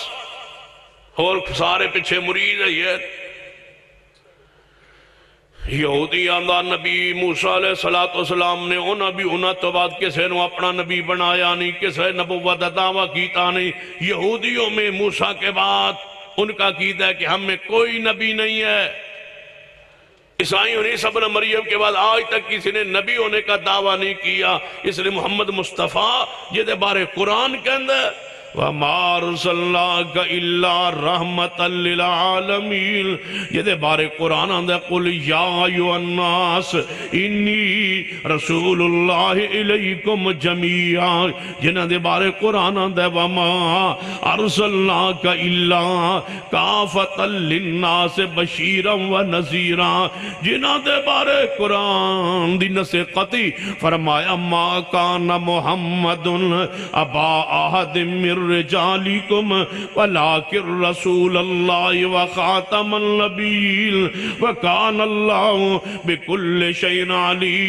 اور سارے پیچھے مرید ہے۔ یہ یہودی آندہ نبی موسیٰ علیہ السلام نے انہاں تو بعد کسے نو اپنا نبی بنایا نہیں، کسے نبوت دعویٰ کیتا نہیں۔ یہودیوں میں موسیٰ کے بعد ان کا عقیدہ ہے کہ ہم میں کوئی نبی نہیں ہے۔ عیسائیوں نے عیسیٰ ابن مریم کے بعد آج تک کسی نے نبی ہونے کا دعویٰ نہیں کیا، اس لیے محمد مصطفیٰ یہ دے بارے قرآن کے اندر وَمَا أَرْسَلْنَاكَ إِلَّا رَحْمَةً لِلْعَالَمِينَ یہ دے بارے قرآن اندر قُلْ يَا أَيُّهَا النَّاسِ إِنِّي رَسُولُ اللَّهِ إِلَيْكُمْ جَمِيعًا جنہ دے بارے قرآن اندر وَمَا أَرْسَلْنَاكَ إِلَّا كَافَةً لِلنَّاسِ بَشِيرًا وَنَذِيرًا جنہ دے بارے قرآن دی نصیحتی فرمایا مَا كَانَ مُحَمَّدٌ أَبَا أَحَدٍ مِّن رجالكم ولكن رسول الله وخاتم النبيين وكان الله بكل شيء عليما۔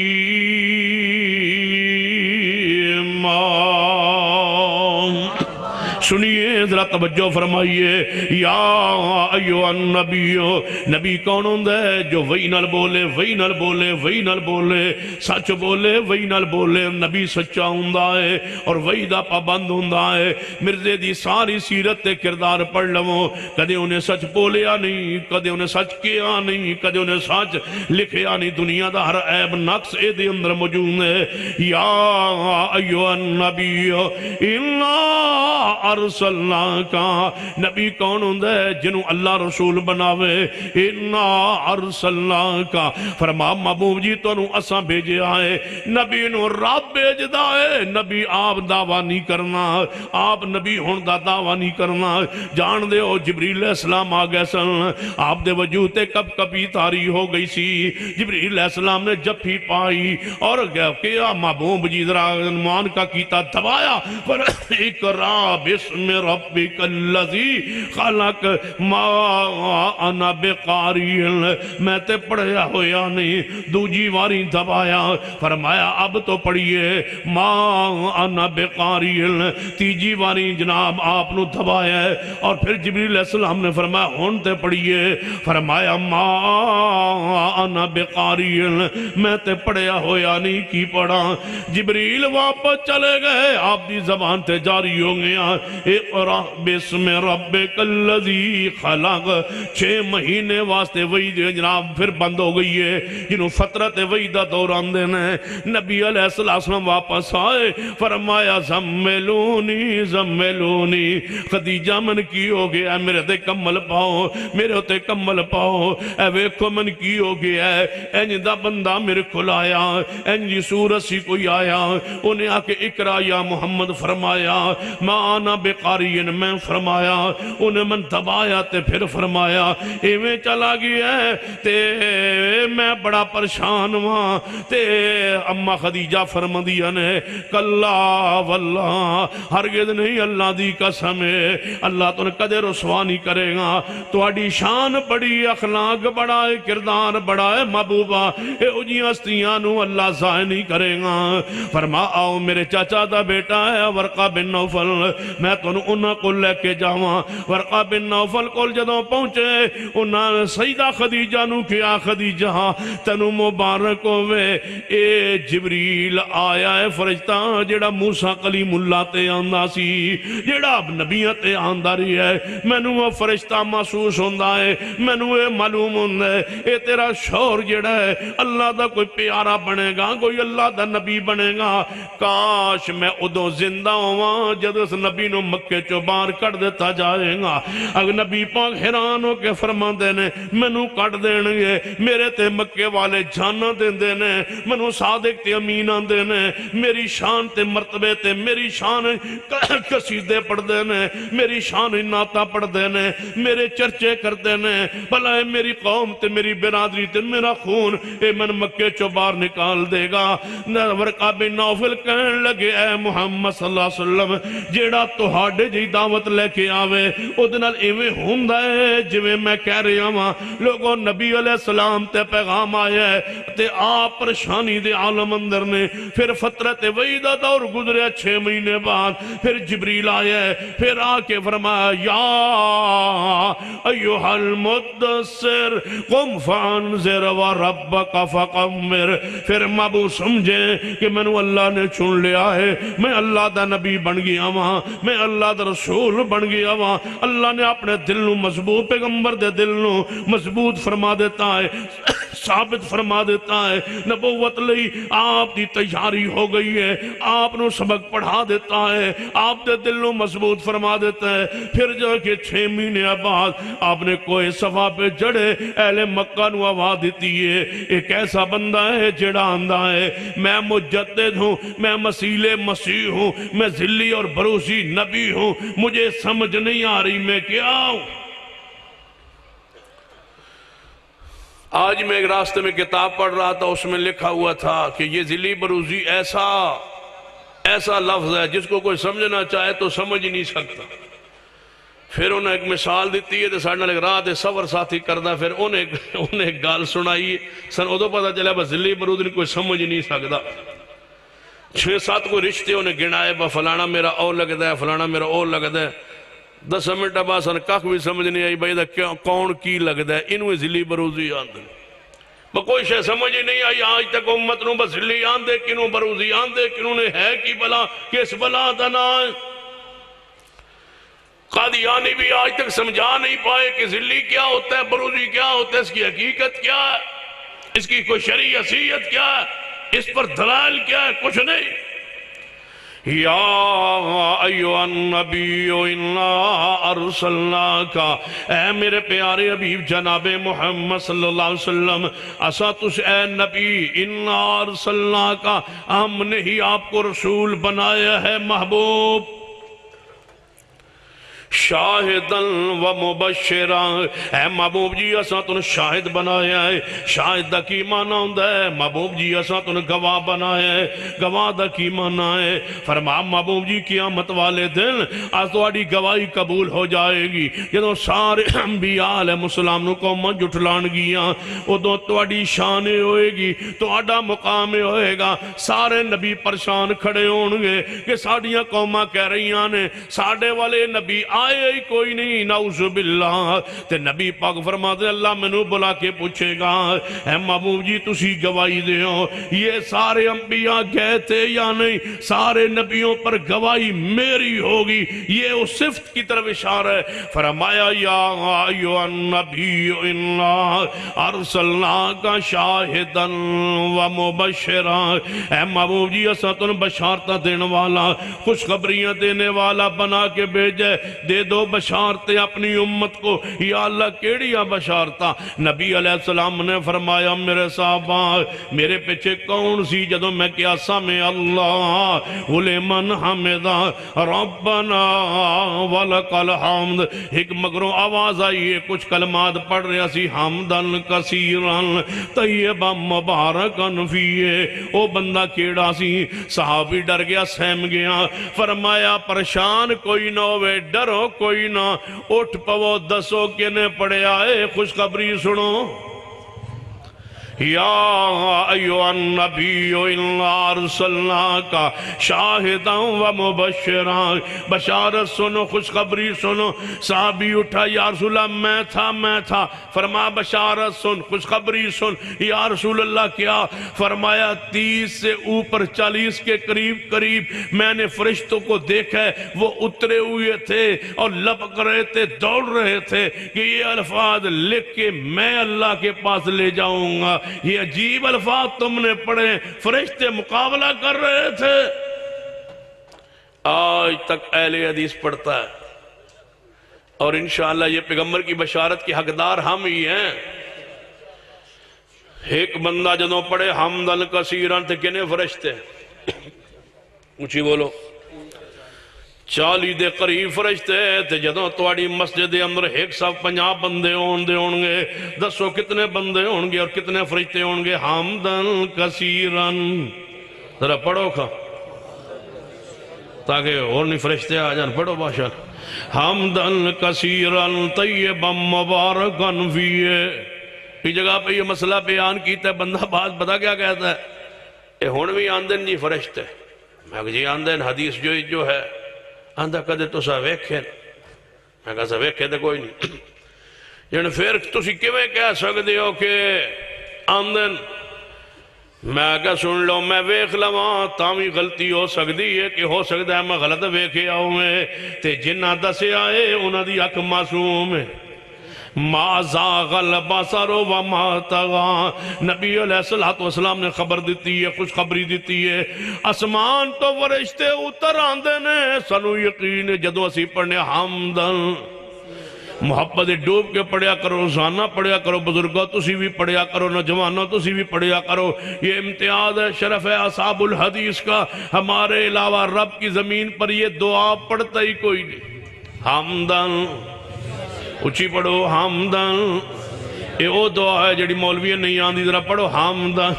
سنیے ذرا توجہ فرمائیے، یا ایوہ النبی، نبی کون ہوندہ ہے؟ جو وہی نال بولے، وہی نال بولے، وہی نال بولے، سچ بولے، وہی نال بولے۔ نبی سچا ہوندہ ہے اور وہی دا پابند ہوندہ ہے۔ مرزے دی ساری سیرت کردار پڑھ لوں، کدے انہیں سچ بولیا نہیں، کدے انہیں سچ کیا نہیں، کدے انہیں سچ لکھیا نہیں۔ دنیا دا ہر عیب نقص اے دے اندر موجود ہے۔ یا ایوہ النبی، ارسلناک نبی کون ہوندہ ہے جنہوں اللہ رسول بناوے انا ارسلناک فرما محبوب جی تو انہوں اساں بھیجے آئے نبی نو رب بھیجدا ہے نبی آپ دعویٰ نہیں کرنا آپ نبی ہون دا دعویٰ نہیں کرنا جان دے ہو جبریل علیہ السلام آگئے سن آپ دے وجود تے کب کبھی تاری ہو گئی سی جبریل علیہ السلام نے جب ہی پائی اور کیا محبوب جی ذرا عنوان کا کیتا دبایا پر اقرا بسم ربک الذی خلق ما انا بقاری میں تے پڑھیا ہویا نہیں دوجی واری دبایا فرمایا اب تو پڑھئے ما انا بقاری تیجی واری جناب آپ نو دبایا اور پھر جبریل علیہ السلام نے فرمایا ہون تے پڑھئے فرمایا ما انا بقاری میں تے پڑھیا ہویا نہیں کی پڑھا جبریل واپس چلے گئے آپ دی زبان تے جاری ہو گیا اقرا بسم ربک الذی خلق 6 مہینے واسطے وحی جناب پھر بند ہو گئی ہے جنہوں فترت وحی دا دوران دینا ہے نبی علیہ السلام واپس آئے فرمایا زملونی زملونی خدیجہ من کی ہو گیا میرے تے کمل پاؤ میرے تے کمل پاؤ اے ویکھو من کی ہو گیا ہے اینج دا بندہ میرے کھل آیا اینج سورت سی کوئی آیا انہیں آکے اقرا یا محمد فرمایا مانا بقارین میں فرمایا انہیں من دبایا تے پھر فرمایا ایویں چلا گیا ہے تے میں بڑا پریشان ہوا تے اما خدیجہ فرما دیا نے کلا واللہ ہرگز نہیں اللہ دی قسم ہے اللہ تو نے کدے رسوا نہیں کرے گا تو اڈی شان بڑی اخلاق بڑا ہے کردار بڑا ہے محبوبہ اے اجی ہستیاں نو اللہ ضائع نہیں کرے گا فرما آؤ میرے چاچا دا بیٹا ہے ورقہ بن نوفل میں تو انہاں کو لے کے جاواں ورقہ بن نوفل کو جدوں پہنچے انہاں سیدہ خدیجہ نو کیا خدیجہ تنو مبارک ہوئے اے جبریل آیا ہے فرشتہ جڑا موسیٰ کلیم اللہ تے آندہ سی جڑا اب نبیت تے آندہ رہی ہے میں نو وہ فرشتہ محسوس ہوندہ ہے میں نو یہ معلوم ہوندہ ہے اے تیرا شور جڑا ہے اللہ دا کوئی پیارا بنے گا کوئی اللہ دا نبی بنے گا کاش میں ادو زندہ ہوا جد اس نبی نو مکے چو باہر کٹ دیتا جائے گا اگر نبی پاک حیران ہو کے فرما دینے منو کٹ دینے میرے تے مکے والے جانا دینے منو صادق تے امینہ دینے میری شان تے مرتبے تے میری شان قصیدے پڑھ دینے میری شان نعتہ پڑھ دینے میرے چرچے کر دینے بھلا ہے میری قوم تے میری برادری تے میرا خون اے من مکے چو باہر نکال دے گا ورقہ بن نوفل کہنے لگے اے محمد صلی اللہ علیہ وسلم جیڑا تو ہاڑے جی دعوت لے کے آوے ادنال ایویں ہوندہ ہے جویں میں کہہ رہی ہوں لوگوں نبی علیہ السلام تے پیغام آیا ہے تے آپ پریشانی دے عالم اندر نے پھر فترت وحیدہ دور گزرے 6 مہینے بعد پھر جبریل آیا ہے پھر آ کے فرمایا یا ایوہ المدثر قم فانذر وربک فقمر پھر مابو سمجھے کہ میں نے اللہ نے چن لیا ہے میں اللہ دا نبی بن گیا وہاں میں اللہ دا رسول بن گیا وہاں اللہ نے اپنے دل نو مضبوط پیغمبر دے دل نو مضبوط فرما دیتا ہے ثابت فرما دیتا ہے نبوت لئی آپ دی تیاری ہو گئی ہے آپ نو سبق پڑھا دیتا ہے آپ دے دل نو مضبوط فرما دیتا ہے پھر جو کہ 6 مہینے بعد آپ نے کوئی صفحہ پہ جڑے اہل مکہ نو آواز دیتی ہے ایک ایسا بندہ ہے جڑا آندہ ہے میں مجدد ہوں میں مسیل مسیح ہوں میں ذلی اور بروسی نبی ہوں مجھے سمجھ نہیں آ رہی میں کیا ہوں آج میں ایک راستے میں کتاب پڑھ رہا تھا اس میں لکھا ہوا تھا کہ یہ ذلی بروسی ایسا لفظ ہے جس کو کوئی سمجھنا چاہے تو سمجھ نہیں سکتا پھر انہیں ایک مثال دیتی ہے تو ساڑھنا لگ رہا تھے سفر ساتھی کردہ پھر انہیں ایک گال سنائی سن ادھو پتا چلے بس ذلی بروسی کوئی سمجھ نہیں سکتا 6-7 کو رشتے انہیں گنائے با فلانا میرا او لگتا ہے فلانا میرا او لگتا ہے 10 منٹ بعد سن کاک بھی سمجھ نہیں آئی بھائی دا کون کی لگتا ہے انہوں ذلی بروسی آندے با کوئی شے سمجھ نہیں آئی آج تک امت نو بس ذلی آندے کنوں بروسی آندے کنوں نے ہے کی بلا کس بلا دنا ہے قادیانی بھی آج تک سمجھا نہیں پائے کہ ذلی کیا ہوتا ہے بروسی کیا ہوتا ہے اس کی حقیقت کیا ہے اس کی کوئی شرعی حیثیت کیا ہے اس پر دلائل کیا ہے کچھ نہیں یا ایھا النبی انا ارسلناک، اے میرے پیارے حبیب جناب محمد صلی اللہ علیہ وسلم، اسا تجھ اے نبی انا ارسلناک، ہم نے ہی آپ کو رسول بنایا ہے محبوب، شاہداً و مبشراً، اے محبوب جی اساں تن شاہد بنایا ہے۔ شاہد دا کی معنی ہوندا ہے محبوب جی اساں تن گواہ بنایا ہے۔ گواہ دا کی معنی ہے فرما محبوب جی قیامت والے دن آج تواڈی گواہی قبول ہو جائے گی، جدوں سارے انبیاء علیہ السلام نو قوماں جھٹلان گیاں ادوں تواڈی شان ہوئے گی، تواڈا مقام ہوئے گا، سارے نبی پریشان کھڑے ہون گے کہ ساڈیاں قوماں کہہ رہیاں نے ساڈے والے نبی آئے ہی کوئی نہیں، نعوذ باللہ۔ تے نبی پاک فرماتے اللہ منو بلا کے پوچھے گا اے محبوب جی تسی گواہی دیو یہ سارے انبیاء گئے تھے یا نہیں؟ سارے نبیوں پر گواہی میری ہوگی، یہ اس صفت کی طرف اشارہ ہے۔ فرمایا یا ایھا النبی انا ارسلناک شاہدا و مبشرا، اے محبوب جی اساں تن بشارتاں دینے والا، خوشخبریاں دینے والا بنا کے بھیجے، دے دو بشارتیں اپنی امت کو۔ یا اللہ کیڑیاں بشارتاں؟ نبی علیہ السلام نے فرمایا میرے صحابہ میرے پیچھے کون سی جدوں میں کیا سمع اللہ لمن حمدا ربنا ولک الحمد، ایک مگروں آواز آئی ہے، کچھ کلمات پڑھ رہے سی حمدن کثیرن طیبا مبارکن فیہ، او بندہ کیڑا سی؟ صحابی ڈر گیا، سہم گیا، فرمایا پریشان کوئی نہ ہوئے، ڈرو کوئی نہ، اٹھ پو دسو کنے پڑے آئے، خوشخبری سنو۔ یا ایھا النبی انا ارسلناک شاہدا و مبشرا، بشارت سنو، خوشخبری سنو۔ صحابی اٹھا یا رسول اللہ میں تھا، فرما بشارت سن، خوشخبری سن۔ یا رسول اللہ کیا؟ فرمایا 30 سے اوپر 40 کے قریب میں نے فرشتوں کو دیکھا ہے، وہ اترے ہوئے تھے اور لپک رہے تھے، دوڑ رہے تھے کہ یہ الفاظ لکھ کے میں اللہ کے پاس لے جاؤں گا۔ یہ عجیب الفاظ تم نے پڑھے، فرشتے مقابلہ کر رہے تھے۔ آج تک اہل حدیث پڑھتا ہے اور انشاءاللہ یہ پیغمبر کی بشارت کی حقدار ہم ہی ہیں۔ ایک بندہ جدوں پڑھے حمدن کثیرن تے کنے فرشتے اونچی بولو 40 دے قریب فرشتے تے جدوں تواڈی مسجد دے اندر 150 بندے ہون گے، دسو کتنے بندے ہون گے اور کتنے فرشتے ہون گے؟ حمدن کثیرن، ذرا پڑھو کھا تاکہ اور نہیں فرشتے آ جان، پڑھو باشا حمدن کثیرن طیبا مبارکن فیہ۔ اس جگہ پہ یہ مسئلہ بیان کیتا ہے، بندہ بات پتا کیا کہتا ہے؟ اے ہون بھی آندن جی فرشتے، میں کہا جی آندن حدیث جو ہے آندھا کدے تو سا ویکھیں، میں کہا سا ویکھیں دے کوئی نہیں، یعنی پھر تسی کیویں کہہ سکتے ہو کہ آندن؟ میں کہا سن لو میں ویکھ لواں تامی غلطی ہو سکتی ہے کہ ہو سکتا ہے میں غلط ویکھے آؤں تے جنہ دسے آئے انہاں دی اکھ معصوم ہے۔ ما زاغ البصر وما طغى، نبی علیہ السلام نے خبر دیتی ہے، خوشخبری دیتی ہے، آسمان تو فرشتے اتر آندے نے، سانو یقین جدو اسی پڑھنے حمدن محبت ڈوب کے پڑھیا کرو، روزانہ پڑھیا کرو، بزرگوں تسی بھی پڑھیا کرو، نوجوانوں تسی بھی پڑھیا کرو۔ یہ امتیاز ہے، شرف ہے اصحاب الحدیث کا، ہمارے علاوہ رب کی زمین پر یہ دعا پڑھتا ہی کوئی نہیں۔ حمدن اچھی پڑھو حمدن، یہ وہ دعا ہے جڑی مولویہ نہیں آندھی، ذرا پڑھو حمدن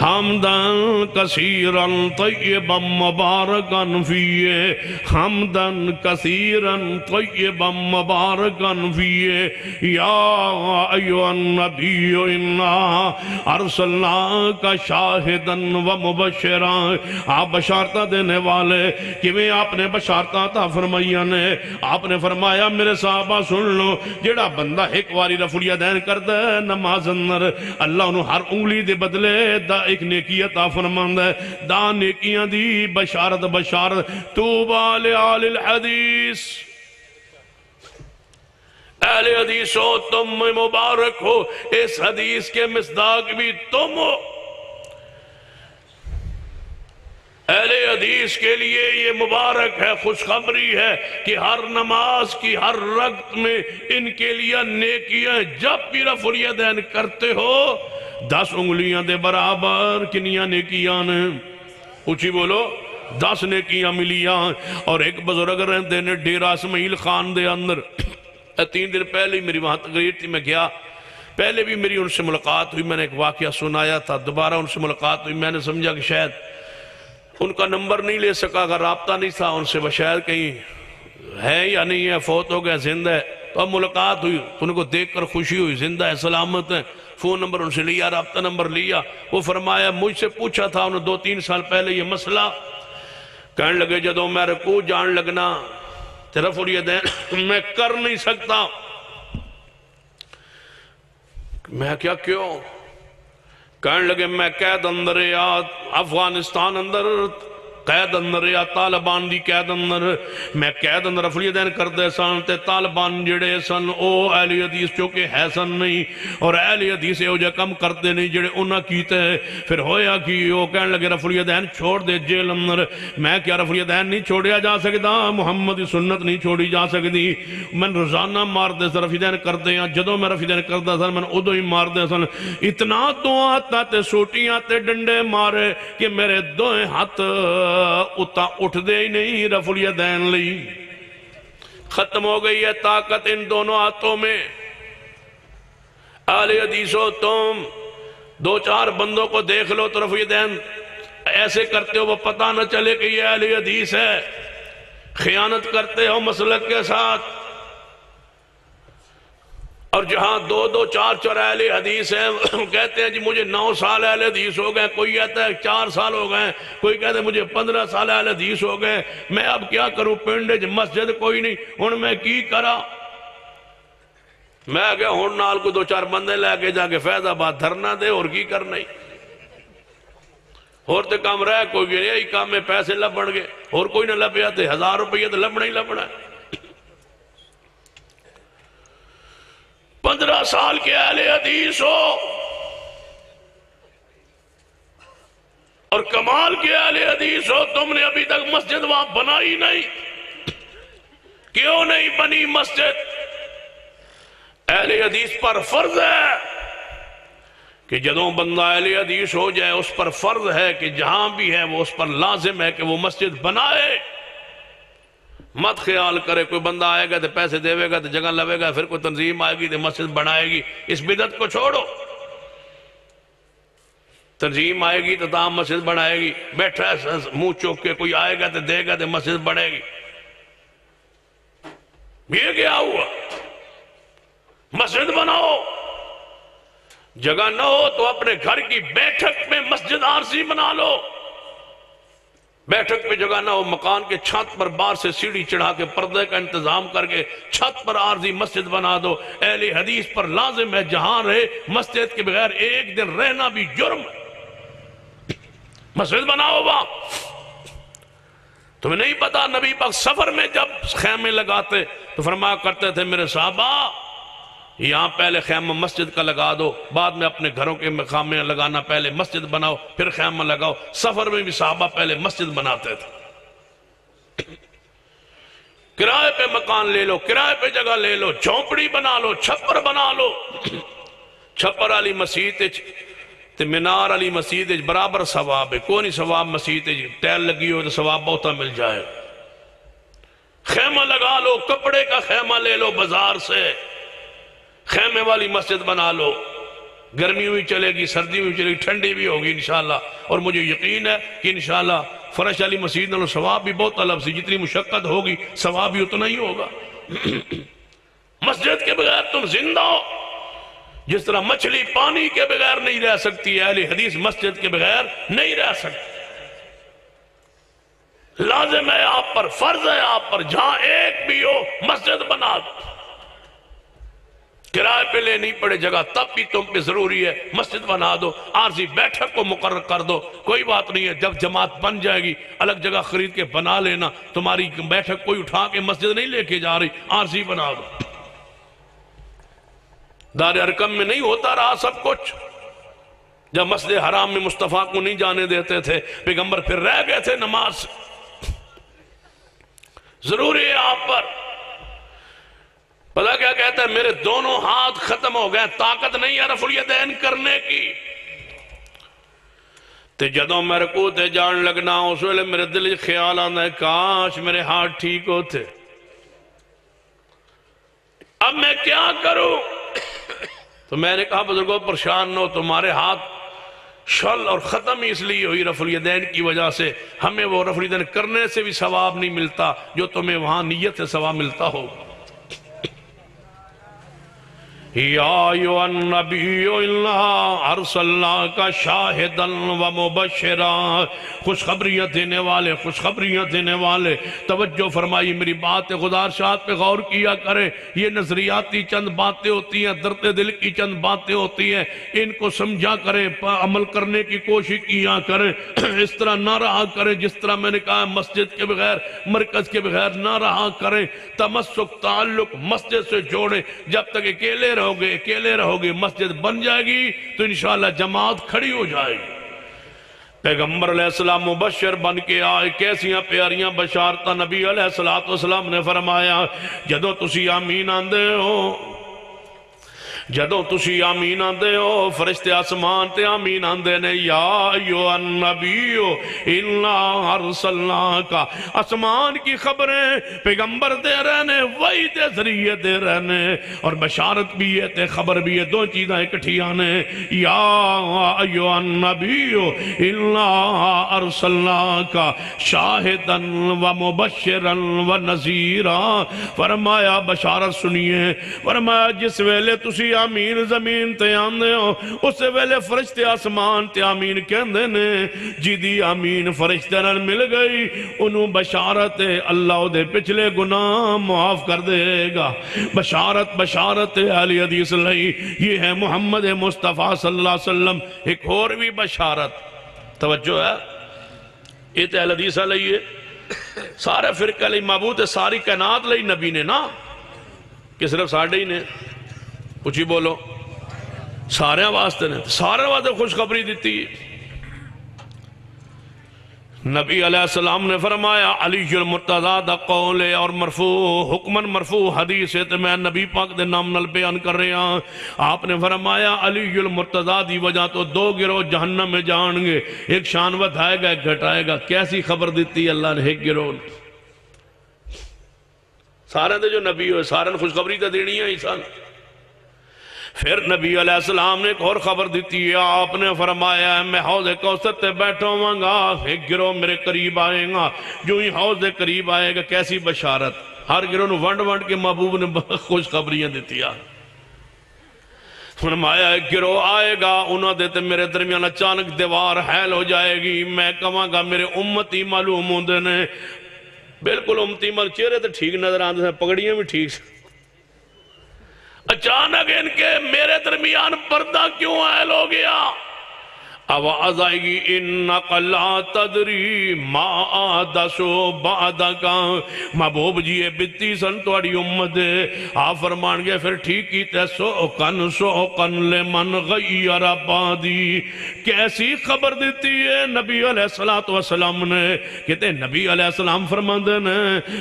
حمدن کثیرن طیبا مبارکن فیہ، حمدن کثیرن طیبا مبارکن فیہ۔ یا ایھا النبی انا ارسلناک شاہدا و مبشرا، آپ بشارتہ دینے والے، کیویں آپ نے بشارتہ عطا فرمائیاں نے؟ آپ نے فرمایا میرے صحابہ سن لو، جڑا بندہ ایک واری رفع الیدین کردا ہے نماز اندر، اللہ انہوں ہر انگلی دے بدلے ایک نیکی عطا فرماندا ہے، دا نیکیاں دی بشارت طوبیٰ لآل الحدیث، اہل حدیث ہو تم مبارک ہو، اس حدیث کے مصداق بھی تم ہو۔ اہل حدیث کے لیے یہ مبارک ہے، خوشخبری ہے کہ ہر نماز کی ہر رکعت میں ان کے لیے نیکیاں، جب بھی رفع الیدین کرتے ہو 10 انگلیاں دے برابر کنیاں نیکیاں نے، اونچی بولو، 10 نیکیاں ملیاں۔ اور ایک بزرگ رہتے نے ڈیرہ اسماعیل خان دے اندر، 3 دن پہلے ہی میری وہاں تقریر تھی، میں گیا، پہلے بھی میری ان سے ملاقات ہوئی، میں نے ایک واقعہ سنایا تھا، دوبارہ ان سے ملاقات ہوئی، میں نے سمجھا کہ شاید ان کا نمبر نہیں لے سکا، اگر رابطہ نہیں تھا ان سے، بشاید کہیں ہے یا نہیں ہے، فوت ہو گیا، زندہ ہے۔ تو اب ملاقات ہوئی، ان کو دیکھ کر خوشی ہوئی، زندہ ہے، سلامت ہے، فون نمبر ان سے لیا، رابطہ نمبر لیا۔ وہ فرمایا مجھ سے پوچھا تھا انہوں 2-3 سال پہلے یہ مسئلہ، کہنے لگے جدوں میں رکوع جان لگنا رفع الیدین میں کر نہیں سکتا۔ میں کیوں؟ کہنے لگے میں قید اندر یا افغانستان اندر قید اندر یا طالبان دی قید اندر، میں قید اندر رفع الیدین کر دے سن تے طالبان جڑے سن او اہل حدیث چونکہ ہے سن نہیں، اور اہل حدیث او جا کم کرتے نہیں جڑے انہاں کیتے، پھر ہویا کہ وہ کہنے لگے رفع الیدین چھوڑ دے جیل اندر۔ میں کیا رفع الیدین نہیں چھوڑیا جا سکتا، محمد سنت نہیں چھوڑی جا سکتی، میں روزانہ مار دے سن رفع الیدین کر دے ہیں، جدوں میں رفع الیدین کردا سن میں ادو ہی مار دے سن، اتنا تو آتا تے سوٹیاں تے ڈنڈے مارے کہ میرے دوئیں ہاتھ اتا اٹھ دے ہی نہیں رفع الیدین لی۔ ختم ہو گئی ہے طاقت ان دونوں ہاتھوں میں۔ اہل حدیثو تم 2-4 بندوں کو دیکھ لو تو رفع الیدین ایسے کرتے ہو وہ پتہ نہ چلے کہ یہ اہل حدیث ہے، خیانت کرتے ہو مسلک کے ساتھ۔ اور جہاں 2-4 اہل حدیث ہیں کہتے ہیں جی مجھے 9 سال اہل حدیث ہو گئے، کوئی کہتا ہے 4 سال ہو گئے، کوئی کہتا ہے مجھے 15 سال اہل حدیث ہو گئے، میں اب کیا کروں، پنڈ مسجد کوئی نہیں، ہن میں کی کرا؟ میں کہ ہن نال کو 2-4 بندے لے کے جا کے فیض آباد دھرنا دے، اور کی کرنا ہی اور تے کام رہ کوئی گئے، یہی کام میں پیسے لبڑ گئے، اور کوئی نہ لبیا تے 1000 روپیہ تو لبنا ہی لبنا ہے۔ 15 سال کے اہل حدیث ہو اور کمال کے اہل حدیث ہو، تم نے ابھی تک مسجد وہاں بنائی نہیں، کیوں نہیں بنی مسجد؟ اہل حدیث پر فرض ہے کہ جدوں بندہ اہل حدیث ہو جائے اس پر فرض ہے کہ جہاں بھی ہے وہ اس پر لازم ہے کہ وہ مسجد بنائے۔ مت خیال کرے کوئی بندہ آئے گا تو پیسے دے گا تو جگہ لوے گا، پھر کوئی تنظیم آئے گی تو مسجد بنائے گی، اس بدعت کو چھوڑو۔ تنظیم آئے گی تو تاہم مسجد بنائے گی، بیٹھا ہے منہ چوک کے، کوئی آئے گا تو دے گا تو مسجد بنے گی، یہ کیا ہوا؟ مسجد بناؤ، جگہ نہ ہو تو اپنے گھر کی بیٹھک میں مسجد عارضی بنا لو، بیٹھک پہ جگہ نہ ہو مکان کے چھت پر باہر سے سیڑھی چڑھا کے پردے کا انتظام کر کے چھت پر عارضی مسجد بنا دو۔ اہل حدیث پر لازم ہے جہاں رہے مسجد کے بغیر ایک دن رہنا بھی جرم، مسجد بناؤ وہاں۔ تمہیں نہیں پتا نبی پاک سفر میں جب خیمے لگاتے تو فرمایا کرتے تھے میرے صحابہ یہاں پہلے خیمہ مسجد کا لگا دو، بعد میں اپنے گھروں کے خیمے لگانا، پہلے مسجد بناؤ پھر خیمہ لگاؤ۔ سفر میں بھی صحابہ پہلے مسجد بناتے تھے۔ کرائے پہ مکان لے لو، کرائے پہ جگہ لے لو، جھونپڑی بنا لو، چھپر بنا لو، چھپر علی مسجد تے مینار علی مسجد برابر ثواب ہے، کوئی نہیں ثواب مسجد ٹیل لگی ہو تو ثواب بہتا مل جائے۔ خیمہ لگا لو، کپڑے کا خیمہ لے لو بازار سے، خیمے والی مسجد بنا لو، گرمی بھی چلے گی، سردی بھی چلے گی، ٹھنڈی بھی ہوگی انشاءاللہ، اور مجھے یقین ہے کہ انشاءاللہ فرش علی مسجد نالوں ثواب بھی بہت طلب سی، جتنی مشقت ہوگی ثواب بھی اتنا ہی ہوگا۔ مسجد کے بغیر تم زندہ ہو، جس طرح مچھلی پانی کے بغیر نہیں رہ سکتی، اہل حدیث مسجد کے بغیر نہیں رہ سکتی۔ لازم ہے آپ پر، فرض ہے آپ پر، جہاں ایک بھی ہو مسجد بنا دو۔ کرائے پہ لے نہیں پڑے جگہ تب بھی تم پہ ضروری ہے مسجد بنا دو، عارضی بیٹھک کو مقرر کر دو، کوئی بات نہیں ہے جب جماعت بن جائے گی الگ جگہ خرید کے بنا لینا، تمہاری بیٹھک کوئی اٹھا کے مسجد نہیں لے کے جا رہی، عارضی بنا دو۔ دار ارقم میں نہیں ہوتا رہا سب کچھ، جب مسجد حرام میں مصطفیٰ کو نہیں جانے دیتے تھے، پیغمبر پھر رہ گئے تھے نماز سے۔ ضروری ہے آپ پر، پتہ کیا کہتا ہے، میرے دونوں ہاتھ ختم ہو گئے، طاقت نہیں ہے رفع الیدین کرنے کی۔ تے جدوں میں رکوع تے جان لگنا، اس ویلے میرے دل خیال آنا ہے کاش میرے ہاتھ ٹھیک ہوتے، اب میں کیا کروں؟ تو میں نے کہا بزرگوں پریشان نہ ہو، تمہارے ہاتھ شل اور ختم اس لیے ہوئی رفع الیدین کی وجہ سے، ہمیں وہ رفع الیدین کرنے سے بھی ثواب نہیں ملتا جو تمہیں وہاں نیت سے ثواب ملتا ہو۔ یا ایھا النبی انا ارسلناک شاہدا و مبشرا، خوشخبریاں دینے والے، خوشخبریاں دینے والے۔ توجہ فرمائی، میری بات گزارشات پہ غور کیا کریں، یہ نظریاتی چند باتیں ہوتی ہیں، درد دل کی چند باتیں ہوتی ہیں، ان کو سمجھا کریں، عمل کرنے کی کوشش کیا کریں۔ اس طرح نہ رہا کریں جس طرح میں نے کہا مسجد کے بغیر، مرکز کے بغیر نہ رہا کریں۔ تمسک، تعلق مسجد سے جوڑیں، جب تک اکیلے رہو گے مسجد بن جائے گی تو انشاءاللہ جماعت کھڑی ہو جائے گی۔ پیغمبر علیہ السلام مبشر بن کے آئے، کیسیاں پیاریاں بشارتاں نبی علیہ السلام نے فرمایا، جدوں تسی آمین آندے ہو، جدوں تسی آمین آندے ہو، فرشتے آسمان تے آمین آندے نے، یا ایھا النبی انا ارسلناک، آسمان کی خبریں پیغمبر دے رہنے، وحی دے ذریعے دے رہنے، اور بشارت بھی ہے تے خبر بھی ہے، دو چیزیں اکٹھی آنے۔ یا ایھا النبی انا ارسلناک شاہدا و مبشرا و نذیرا، فرمایا بشارت سنیے، فرمایا جس ویلے تسی آمین زمین تے آندے ہو، اس ویلے فرشتے آسمان تے آمین کہندے نے، جیدی آمین فرشتے نال مل گئی، انہوں بشارت اللہ دے پچھلے گناہ معاف کر دے گا۔ بشارت اہل حدیث لئی، یہ ہے محمد مصطفیٰ صلی اللہ علیہ وسلم۔ ایک اور بھی بشارت، توجہ ہے، یہ تے اہل حدیث لئی ہے، سارے فرقہ لئی معبود ہے، ساری کائنات لئی نبی نے نا، کہ صرف ساڑھے ہی نے، پوچھی بولو، سارے واسطے نے، سارے واسطے خوشخبری دیتی۔ نبی علیہ السلام نے فرمایا، علی المرتضیٰ دا قول ہے اور مرفوع، حکمن مرفوع حدیث ہے، تو میں نبی پاک دے نام نال بیان کر رہے ہیں۔ آپ نے فرمایا علی المرتضیٰ دی وجہ تو دو گروہ جہنم میں جان گے، ایک شان ودھائے گا ایک گھٹائے گا۔ کیسی خبر دیتی اللہ نے، ایک گروہ سارے دے جو نبی ہوئے سارے خوشخبری تے دینی ہے انسان۔ پھر نبی علیہ السلام نے ایک اور خبر دیتی ہے، آپ نے فرمایا میں حوض کوثر تے بیٹھا ہوں گا، ایک گروہ میرے قریب آئے گا، جو ہی حوض دے قریب آئے گا، کیسی بشارت، ہر گروہ نے ونڈ کے محبوب نے خوشخبریاں دیتی ہے۔ فرمایا ایک گروہ آئے گا، انہوں دیتے میرے درمیان اچانک دیوار حائل ہو جائے گی، میں کہاں گا میرے امتی معلوم ہوں دے نے، بالکل امتی مل چہرے تے ٹھیک نظر آندے ہیں، پگڑیاں بھی ٹھیک سے، اچانک ان کے میرے درمیان پردہ کیوں حائل ہو گیا؟ آواز آئے گی انک لا تدری ما آدسو بعدکا، محبوب جی یہ بیتی سن توڑی امت ہے۔ آپ فرمان گئے پھر ٹھیک کیتے سوکن لمن غیر بعدی، کیسی خبر دیتی ہے نبی علیہ السلام نے، کہتے نبی علیہ السلام فرماندے نے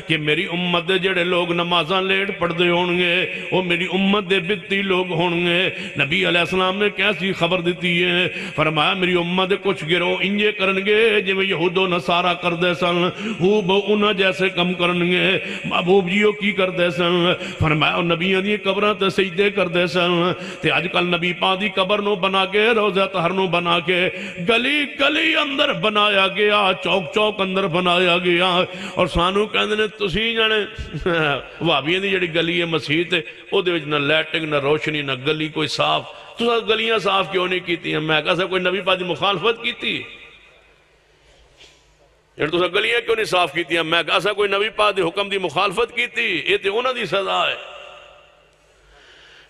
کہ میری امت دے جڑے لوگ نمازاں لیٹ پڑھ دے ہونگے وہ میری امت دے بیتی لوگ ہونگے۔ نبی علیہ السلام نے کیسی خبر دیتی ہے؟ فرمایا میری امت کچھ گروہ انجے کرنگے جو یہود و نصارہ کر دے سن، وہ بہو انہا جیسے کم کرنگے، محبوب جیو کی کر دے سن، فرمایا نبیان دی قبران تے سجدے کر دے سن، تے آج کل نبی پاک دی قبر نو بنا کے، روزہ طہر نو بنا کے، گلی گلی اندر بنایا گیا، چوک چوک اندر بنایا گیا، اور سانو کہندے نے تسی جانے وہابیاں دی جڑی گلی ہے مسیح تے او دے وچ نہ لیٹنگ نہ روشنی نہ گلی کوئی صاف، تو گلیاں صاف کیوں نہیں کیتی ہیں؟ میں کہا کوئی نبی پاک دی مخالفت کیتی، یعنی تو گلیاں کیوں نہیں صاف کیتی ہیں؟ میں کہا کوئی نبی پاک دی حکم دی مخالفت کیتی، یہ تے انہاں دی سزا ہے۔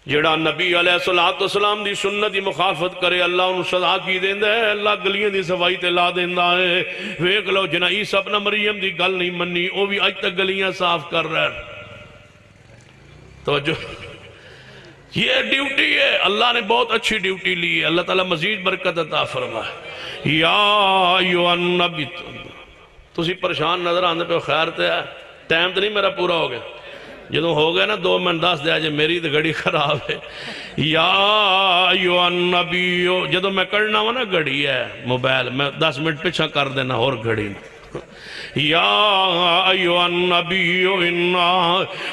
جڑا نبی علیہ السلام دی سنت دی مخالفت کرے اللہ انہوں سزا کی دیندہ ہے، اللہ گلیاں دی صفائی تے لا دیندہ ہے۔ ویکھ لو جنہ عیسیٰ ابن مریم دی گل نہیں منی، وہ بھی آج تک گلیاں صاف کر رہے ہیں۔ توجہ یہ ڈیوٹی ہے، اللہ نے بہت اچھی ڈیوٹی لی ہے، اللہ تعالیٰ مزید برکت عطا فرمائے۔ یا ایھا النبی، تسی پریشان نظر آندے پہ خیر تے ہے، ٹائم تو نہیں میرا پورا ہو گیا، جدوں ہو گیا نا 2 منٹ 10 دیا جے میری تو گھڑی خراب ہے۔ یا ایھا النبی، جدوں میں کرنا ہوں نا گھڑی ہے موبائل میں 10 منٹ پیچھا کر دینا اور گھڑی یا ایھا النبی انا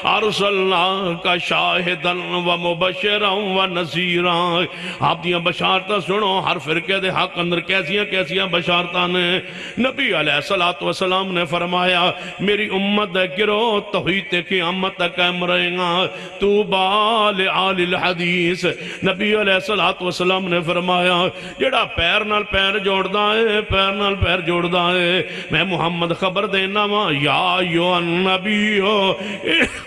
ارسلناک شاہدا ومبشرا ونذیرا۔ آپ دیاں بشارتاں سنو، ہر فرقے دے حق اندر کیسیاں بشارتاں نے۔ نبی علیہ السلام نے فرمایا میری امت دے گروہ توحید قیامت تک قائم رہے گا، طوبیٰ لآل الحدیث۔ نبی علیہ السلام نے فرمایا جڑا پیر نال پیر جوڑدا ہے، پیر نال پیر جوڑدا ہے، میں محمد خبر دینا وا یا ایھا النبی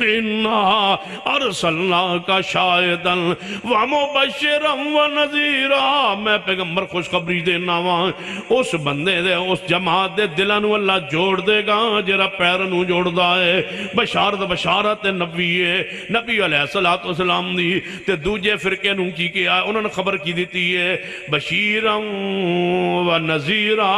انا ارسلناک شاہدا ومبشرا ونذیرا۔ میں پیغمبر خوشخبری دینا وا اس بندے دے، اس جماعت دے دلاں نو اللہ جوڑ دے گا جڑا پیر نو جوڑدا ہے۔ بشارت نبی ہے، نبی علیہ السلام دی تے دوجے فرقے نو کی کیا انہوں نے خبر کی دیتی ہے بشیرا ونذیرا۔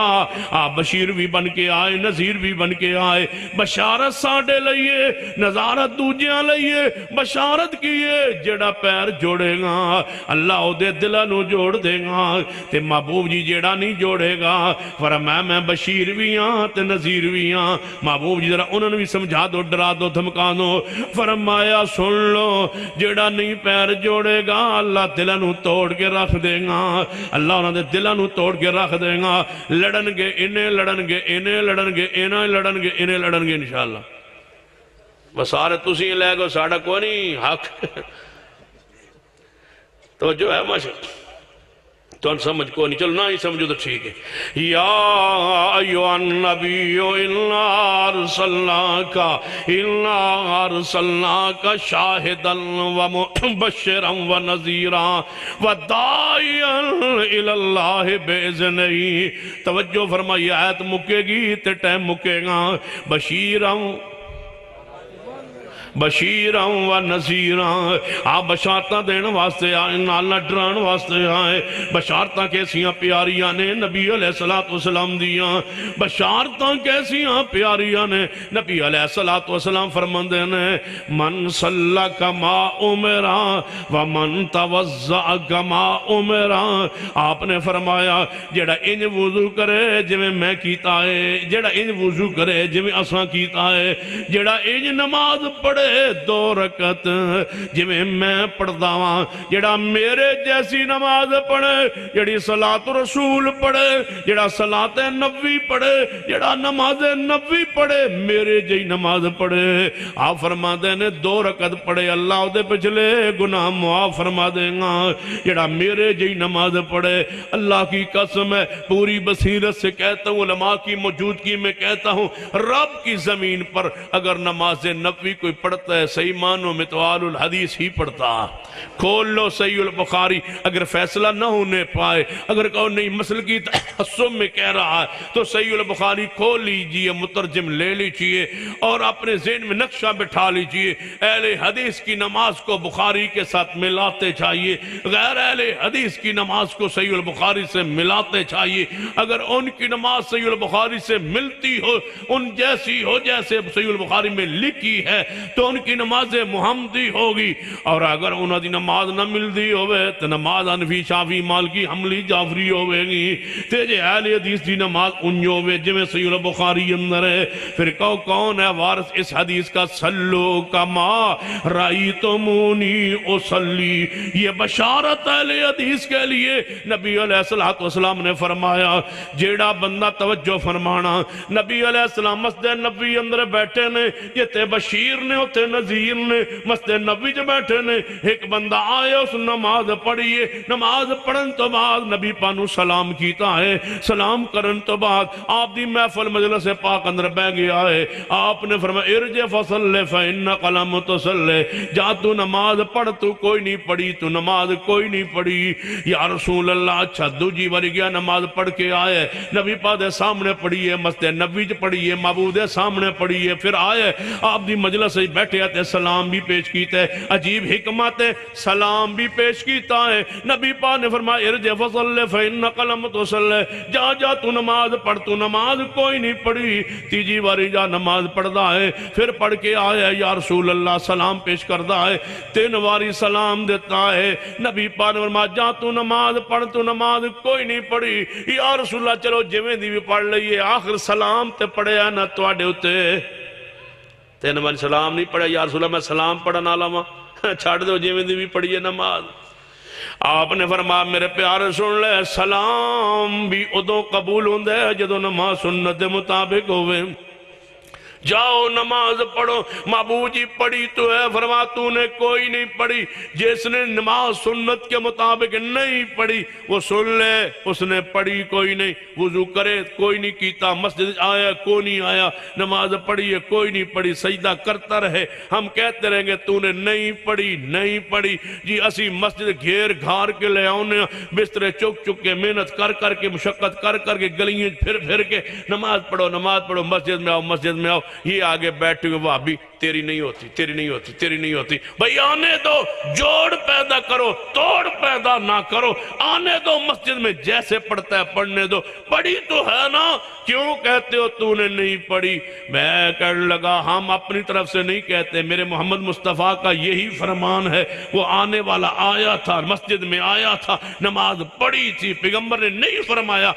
آپ بشیر بھی بن کے آئے، نذیر بھی بن کے آئے۔ بشارت ساڑھے لئیے، نظارت دوجیاں لئیے، بشارت کیے جڑا پیر جوڑے گا اللہ او دے دلہ نو جوڑ دے گا، تے محبوب جی جڑا نہیں جوڑے گا فرمایا میں بشیر بھی ہاں تے نذیر بھی ہاں۔ محبوب جی ذرا انہوں نے بھی سمجھا دو، ڈرا دو، دھمکا دو۔ فرمایا سن لو جڑا نہیں پیر جوڑے گا اللہ دلہ نو توڑ کے رکھ دے گا، اللہ انہوں نے دلہ نو توڑ کے رکھ دے گا۔ لڑن گے انہیں، لڑن گے انہیں، لڑن گے انہیں، لڑن گے انہیں، لڑن گے انشاءاللہ۔ بس سارے تسی لے گو، ساڑھا کوئی نہیں حق تو جو ہے ماشاءاللہ تو ان سمجھ کو نہیں، چلو نہ ہی سمجھو تو ٹھیک ہے۔ یا ایھا النبی انا ارسلناک شاہدا ومبشرا ونذیرا وداعیا الی اللہ باذنہ۔ توجہ فرمائی، آیت مکے گی تے ٹائم مکے گا۔ بشیراں و نذیراں، آپ بشارتاں دین واسطے آئے، نالہ ڈران واسطے آئے۔ بشارتاں کیسیاں پیاریاں نے نبی علیہ السلام دیاں، بشارتاں کیسیاں پیاریاں نے نبی علیہ السلام فرماندے نے من صلی کما امرا ومن توضع کما امرا۔ آپ نے فرمایا جڑا انج وضو کرے جویں میں کیتا ہے، جڑا انج وضو کرے جویں اساں کیتا ہے، جڑا انج نماز پڑھے 2 رکعت جویں میں پڑھدا ہاں، جڑا میرے جیسی نماز پڑھے، جڑی صلاۃ رسول پڑھے، جڑا صلاۃ نبوی پڑھے، جڑا نماز نبوی پڑھے، میرے جی نماز پڑھے، آپ فرما دے نے 2 رکعت پڑھے اللہ دے پچھلے گناہ معاف فرما دے گا۔ جڑا میرے جی نماز پڑھے، اللہ کی قسم ہے پوری بصیرت سے کہتا ہوں، علماء کی موجودگی میں کہتا ہوں، رب کی زمین پر اگر نماز نبوی کوئی پڑھتا ہے صحیح معنوں میں تو آل الحدیث ہی پڑھتا۔ کھول لو صحیح البخاری، اگر فیصلہ نہ ہونے پائے، اگر کہو نہیں مسئلہ کی تحسن میں کہہ رہا ہے تو صحیح البخاری کھول لیجئے، مترجم لے لیجئے اور اپنے ذہن میں نقشہ بٹھا لیجئے۔ اہل حدیث کی نماز کو بخاری کے ساتھ ملاتے چاہیے، غیر اہل حدیث کی نماز کو صحیح البخاری سے ملاتے چاہیے۔ اگر ان کی نماز صحیح البخاری سے ملتی ہو، ان جیسی ہو جیسے صحیح البخاری میں لکھی ہے تو ان کی نماز محمدی ہوگی، اور اگر انہوں دی نماز نہ ملتی ہوئے تو نماز انفی شافی مالکی حملی جعفری ہوئے گی۔ تیجے اہل حدیث دی نماز انجو ہوئے جمیں صحیح البخاری اندر ہے۔ پھر کون ہے وارث اس حدیث کا؟ سلو کما رأیتمونی اصلی، یہ بشارت اہل حدیث کے لیے نبی علیہ السلام نے فرمایا۔ جیڑا بندہ توجہ فرمانا، نبی علیہ السلام مسجد نبی اندر بیٹھے نے، یہ تے بشیر نے ہوتے نذیر نے مسجد نبی جو بیٹھے نے، ایک بندہ آئے اس نماز پڑھیے، نماز پڑھن تو بعد نبی پانو سلام کیتا ہے، سلام کرن تو بعد آپ دی محفل مجلس پاک اندر بہ گیا ہے، آپ نے فرمایا ارجع فصلی فإنک لم تصلی، جا تو نماز پڑھ، تو کوئی نہیں پڑھی، تو نماز کوئی نہیں پڑھی۔ یا رسول اللہ اچھا دوجی باری گیا نماز پڑھ کے آئے، نبی پاک دے سامنے پڑھیے، مسجد نبی جو پڑھیے، معبود دے سامنے پڑھیے، پھر آئے آپ دی مجلس بیٹھ بیٹھے تے سلام بھی پیش کیتا ہے. عجیب حکمت ہے, سلام بھی پیش کیتا ہے. نبی پاک نے فرمایا ارجع فصلی فإنک لم تصلی, جا جا تو نماز پڑھ, تو نماز کوئی نہیں پڑھی. تیجی باری جا نماز پڑھدا ہے, پھر پڑھ کے آیا یا رسول اللہ سلام پیش کردا ہے, 3 باری سلام دیتا ہے. نبی پاک نے فرمایا جا تو نماز پڑھ, تو نماز کوئی نہیں پڑھی. یا رسول اللہ چلو جویں دی بھی پڑھ لئیے, آخر سلام تے پڑھیا نہ تواڈے اُتے. 3 بار سلام نہیں پڑھا. یا رسول اللہ میں سلام پڑھنا لاواں, چھڑ دو جویں دی بھی پڑھیے نماز. آپ نے فرمایا میرے پیارے سن لے, سلام بھی ادوں قبول ہوندے جدوں نماز سنت دے مطابق ہوئے. جاؤ نماز پڑھو. محبوب جی پڑھی تو ہے, فرما تو نے کوئی نہیں پڑھی. جس نے نماز سنت کے مطابق نہیں پڑھی وہ سن لے, اس نے پڑھی کوئی نہیں. وضو کرے کوئی نہیں کیتا, مسجد آیا کوئی نہیں آیا, نماز پڑھی ہے کوئی نہیں پڑھی, سجدہ کرتا رہے. ہم کہتے رہیں گے تو نے نہیں پڑھی نہیں پڑھی. جی اسی مسجد گھیر گھار کے لے آؤنے, بسترے چک چک کے محنت کر کر کے مشقت کر کر کے گلیاں پھر پھر کے نماز پڑھو نماز پڑھو, مسجد میں آؤ مسجد میں آؤ. یہ آگے بیٹھے ہوئے وہابی تیری نہیں ہوتی تیری نہیں ہوتی تیری نہیں ہوتی. بھئی آنے دو, جوڑ پیدا کرو, توڑ پیدا نہ کرو. آنے دو مسجد میں جیسے پڑھتا ہے پڑھنے دو. پڑھی تو ہے نا, کیوں کہتے ہو تو نے نہیں پڑھی؟ میں کہنے لگا ہم اپنی طرف سے نہیں کہتے, میرے محمد مصطفیٰ کا یہی فرمان ہے. وہ آنے والا آیا تھا, مسجد میں آیا تھا, نماز پڑھی تھی, پیغمبر نے نہیں فرمایا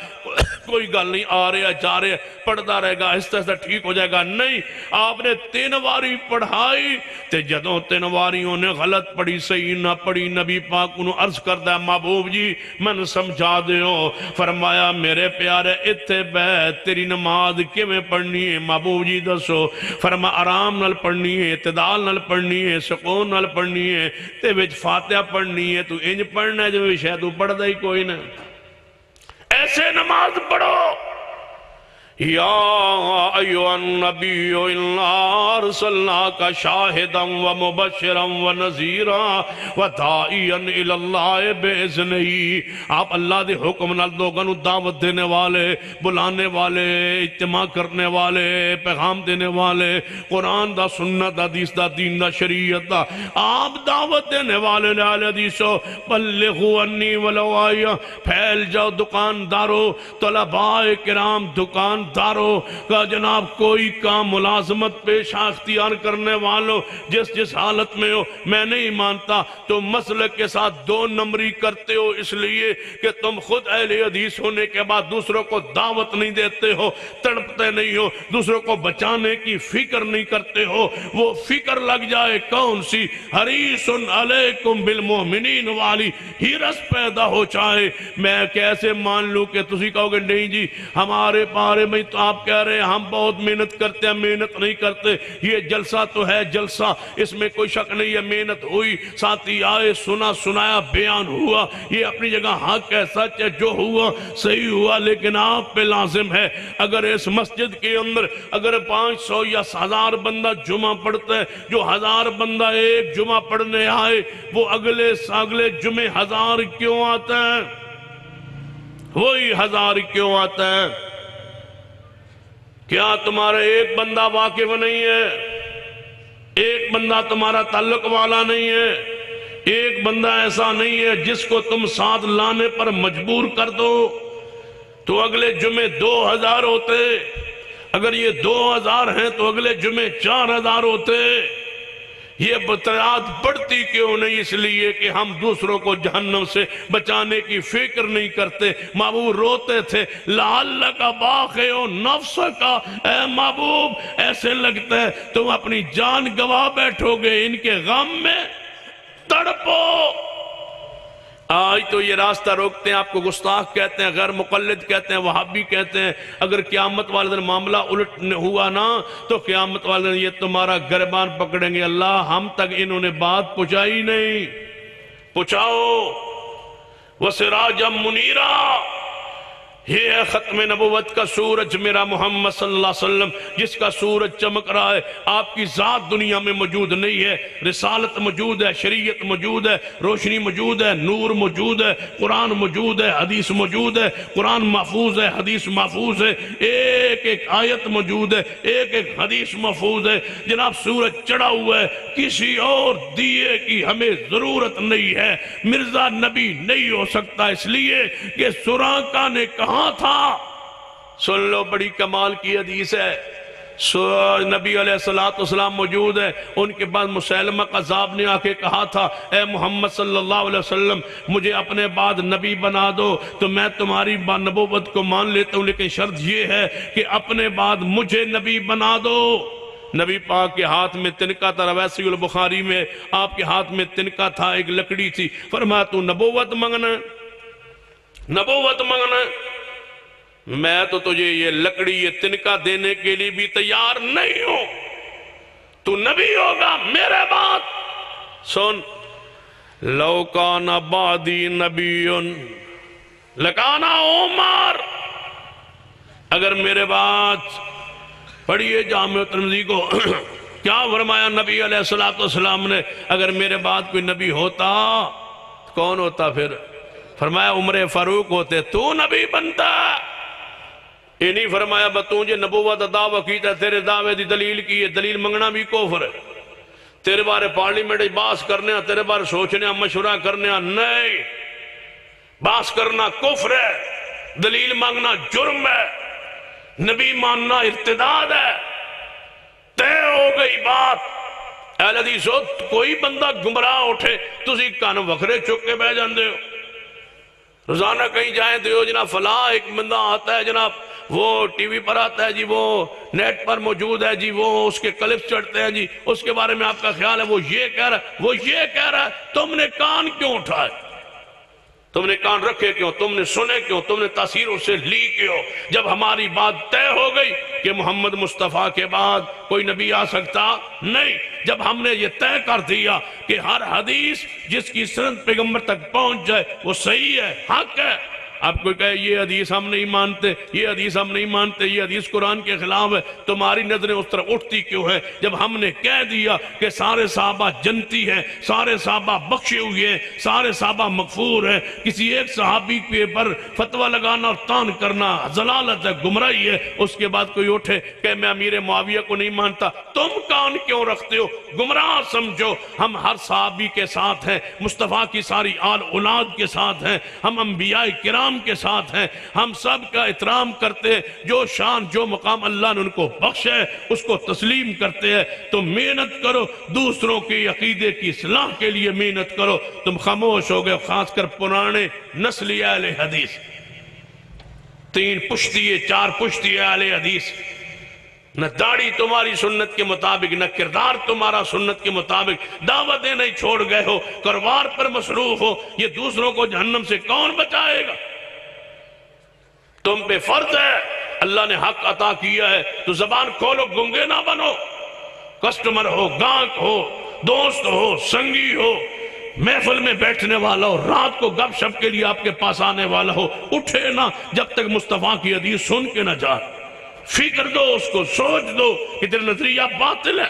کوئی گل نہیں, آ رہے جا رہے پڑھتا رہے گا آہستہ آہستہ ٹھیک ہو جائے گا. نہیں, آپ نے 3 باری پڑھائی تے جدوں 3 باریوں نے غلط پڑھی صحیح نہ پڑھی, نبی پاک انہوں عرض کردہ ہے محبوب جی من سمجھا دیو. فرمایا میرے پیارے اتھے بیت تیری نماز کیویں پڑھنی ہے محبوب جی دسو. فرما آرام نال پڑھنی ہے, اعتدال نال پڑھنی ہے, سکون نال پڑھنی ہے, تے وچ فاتحہ پڑھنی ہے. تو انج پڑھنا ہے جو شاید تو پڑھدا ہی کوئی نہ. ایسے نماز پڑھو. یا ایوہ النبی انا ارسلناک شاہدا و مبشرا و نذیرا و داعیا الاللہ باذنہ. آپ اللہ دے حکم نال لوگاں نو دعوت دینے والے, بلانے والے, اجتماع کرنے والے, پیغام دینے والے, قرآن دا, سنت دا, حدیث دا, دین دا, شریعت دا, آپ دعوت دینے والے لعال حدیثو. بلغوا انی ولو آیا, پھیل جاؤ دکاندارو, طلباء کرام دکان دارو کا جناب, کوئی کام ملازمت پیشہ اختیار کرنے والوں, جس حالت میں ہو میں نہیں مانتا تو مسلک کے ساتھ 2 نمبری کرتے ہو, اس لیے کہ تم خود اہل حدیث ہونے کے بعد دوسروں کو دعوت نہیں دیتے ہو, تڑپتے نہیں ہو, دوسروں کو بچانے کی فکر نہیں کرتے ہو. وہ فکر لگ جائے کون سی, حریص علیکم بالمؤمنین والی حرص پیدا ہو چاہے. میں کیسے مان لوں کہ تسی کہو گے نہیں جی ہمارے پارے میں تو آپ کہہ رہے ہیں ہم بہت محنت کرتے ہیں, محنت نہیں کرتے. یہ جلسہ تو ہے جلسہ, اس میں کوئی شک نہیں ہے, محنت ہوئی, ساتھی آئے, سنا سنایا, بیان ہوا, یہ اپنی جگہ حق ہے, سچ ہے, جو ہوا صحیح ہوا. لیکن آپ پہ لازم ہے اگر اس مسجد کے اندر اگر 500 یا 1000 بندہ جمعہ پڑھتا ہے, جو 1000 بندہ ایک جمعہ پڑھنے آئے, وہ اگلے جمعے 1000 کیوں آتا ہے؟ وہی 1000 کیوں آتا ہے؟ کیا تمہارا ایک بندہ واقف نہیں ہے؟ ایک بندہ تمہارا تعلق والا نہیں ہے؟ ایک بندہ ایسا نہیں ہے جس کو تم ساتھ لانے پر مجبور کر دو تو اگلے جمعے 2000 ہوتے. اگر یہ 2000 ہیں تو اگلے جمعے 4000 ہوتے. یہ بطرات بڑھتی کیوں نہیں؟ اس لیے کہ ہم دوسروں کو جہنم سے بچانے کی فکر نہیں کرتے. محبوب روتے تھے لعلک باخع نفسک, اے محبوب ایسے لگتا ہے تم اپنی جان گوا بیٹھو گے, ان کے غم میں تڑپو. آج تو یہ راستہ روکتے ہیں, آپ کو گستاخ کہتے ہیں, غیر مقلد کہتے ہیں, وہابی کہتے ہیں. اگر قیامت والے دن معاملہ الٹ ہوا نا تو قیامت والے دن یہ تمہارا گریبان پکڑیں گے, اللہ ہم تک انہوں نے بات پہنچائی نہیں. پہنچاؤ. وسراجا منیرا, یہ ہے ختم نبوت کا سورج میرا محمد صلی اللہ علیہ وسلم، جس کا سورج چمک رہا ہے۔ آپ کی ذات دنیا میں موجود نہیں ہے، رسالت موجود ہے، شریعت موجود ہے، روشنی موجود ہے، نور موجود ہے، قرآن موجود ہے، حدیث موجود ہے، قرآن محفوظ ہے، حدیث محفوظ ہے، ایک ایک آیت موجود ہے، ایک ایک حدیث محفوظ ہے۔ جناب سورج چڑھا ہوا ہے، کسی اور دیے کی ہمیں ضرورت نہیں ہے۔ مرزا نبی نہیں ہو سکتا، اس لیے کہ سراقہ نے کہا تھا، سن لو بڑی کمال کی حدیث ہے، نبی علیہ السلام موجود ہے، ان کے بعد مسیلمہ قذاب نے آ کے کہا تھا، اے محمد صلی اللہ علیہ وسلم مجھے اپنے بعد نبی بنا دو تو میں تمہاری نبوت کو مان لیتا ہوں، لیکن شرط یہ ہے کہ اپنے بعد مجھے نبی بنا دو۔ نبی پاک کے ہاتھ میں تنکا تھا، روایت البخاری میں آپ کے ہاتھ میں تنکا تھا، ایک لکڑی تھی، فرمایا تو نبوت مانگنا، نبوت مانگنا، میں تو تجھے یہ لکڑی یہ تنکا دینے کے لیے بھی تیار نہیں ہوں، تو نبی ہوگا میرے بعد۔ سن، لو کان بعدی نبی لکان عمر، اگر میرے بعد پڑھیے جامع ترمذی کو، کیا فرمایا نبی علیہ السلام نے، اگر میرے بعد کوئی نبی ہوتا کون ہوتا پھر؟ فرمایا عمر فاروق ہوتے، تو نبی بنتا۔ یہ نہیں فرمایا تجھے نبوت دعویٰ کیتا تیرے دعوے دی دلیل کی ہے، دلیل منگنا بھی کفر ہے، تیرے بارے پارلیمنٹ باس کرنے تیرے بارے سوچنے مشورہ کرنے نہیں، باس کرنا کفر ہے، دلیل مانگنا جرم ہے، نبی ماننا ارتداد ہے۔ طے ہو گئی بات، اہل حدیث ہو کوئی بندہ گمراہ اٹھے تسی کان وکھرے چک کے بہ جاندے ہو، روزانہ کہیں جائیں تو جناب فلاں ایک بندہ آتا ہے جناب، وہ ٹی وی پر آتا ہے جی، وہ نیٹ پر موجود ہے جی، وہ اس کے کلپس چڑھتے ہیں جی، اس کے بارے میں آپ کا خیال ہے وہ یہ کہہ رہا ہے، وہ یہ کہہ رہا ہے، تم نے کان کیوں اٹھائے؟ تم نے کان رکھے کیوں؟ تم نے سنے کیوں؟ تم نے تاثیر اس سے لی کیوں؟ جب ہماری بات طے ہو گئی کہ محمد مصطفیٰ کے بعد کوئی نبی آ سکتا نہیں، جب ہم نے یہ طے کر دیا کہ ہر حدیث جس کی سند پیغمبر تک پہنچ جائے وہ صحیح ہے، حق ہے، اب کوئی کہے یہ حدیث ہم نہیں مانتے، یہ حدیث ہم نہیں مانتے، یہ حدیث قرآن کے خلاف ہے، تمہاری نظریں اس طرح اٹھتی کیوں ہے؟ جب ہم نے کہہ دیا کہ سارے صحابہ جنتی ہیں، سارے صحابہ بخشے ہوئے ہیں، سارے صحابہ مغفور ہیں، کسی ایک صحابی کے پر فتویٰ لگانا اور تان کرنا ضلالت ہے، گمراہی ہے، اس کے بعد کوئی اٹھے کہ میں امیر معاویہ کو نہیں مانتا، تم کان کیوں رکھتے ہو؟ گمراہ سمجھو، ہم ہر صحابی کے ساتھ ہیں، مصطفیٰ کی ساری آل اولاد کے ساتھ ہیں، ہم انبیاء کرام کے ساتھ ہیں، ہم سب کا احترام کرتے ہیں، جو شان جو مقام اللہ نے ان کو بخشا ہے اس کو تسلیم کرتے ہیں۔ تم محنت کرو، دوسروں کے عقیدے کی اصلاح کے لیے محنت کرو، تم خاموش ہو گئے، خاص کر پرانے نسلی اہل حدیث، 3 پشتی 4 پشتی اہل حدیث، نہ داڑھی تمہاری سنت کے مطابق، نہ کردار تمہارا سنت کے مطابق، دعوتیں نہیں چھوڑ گئے ہو، کاروبار پر مصروف ہو، یہ دوسروں کو جہنم سے کون بچائے گا؟ تم پہ فرض ہے، اللہ نے حق عطا کیا ہے تو زبان کھولو، گنگے نہ بنو، کسٹمر ہو، گاہک ہو، دوست ہو، سنگی ہو، محفل میں بیٹھنے والا ہو، رات کو گپ شپ کے لیے آپ کے پاس آنے والا ہو، اٹھے نہ جب تک مصطفیٰ کی حدیث سن کے نہ جائے، فکر دو اس کو، سوچ دو کہ تیرا نظریہ باطل ہے،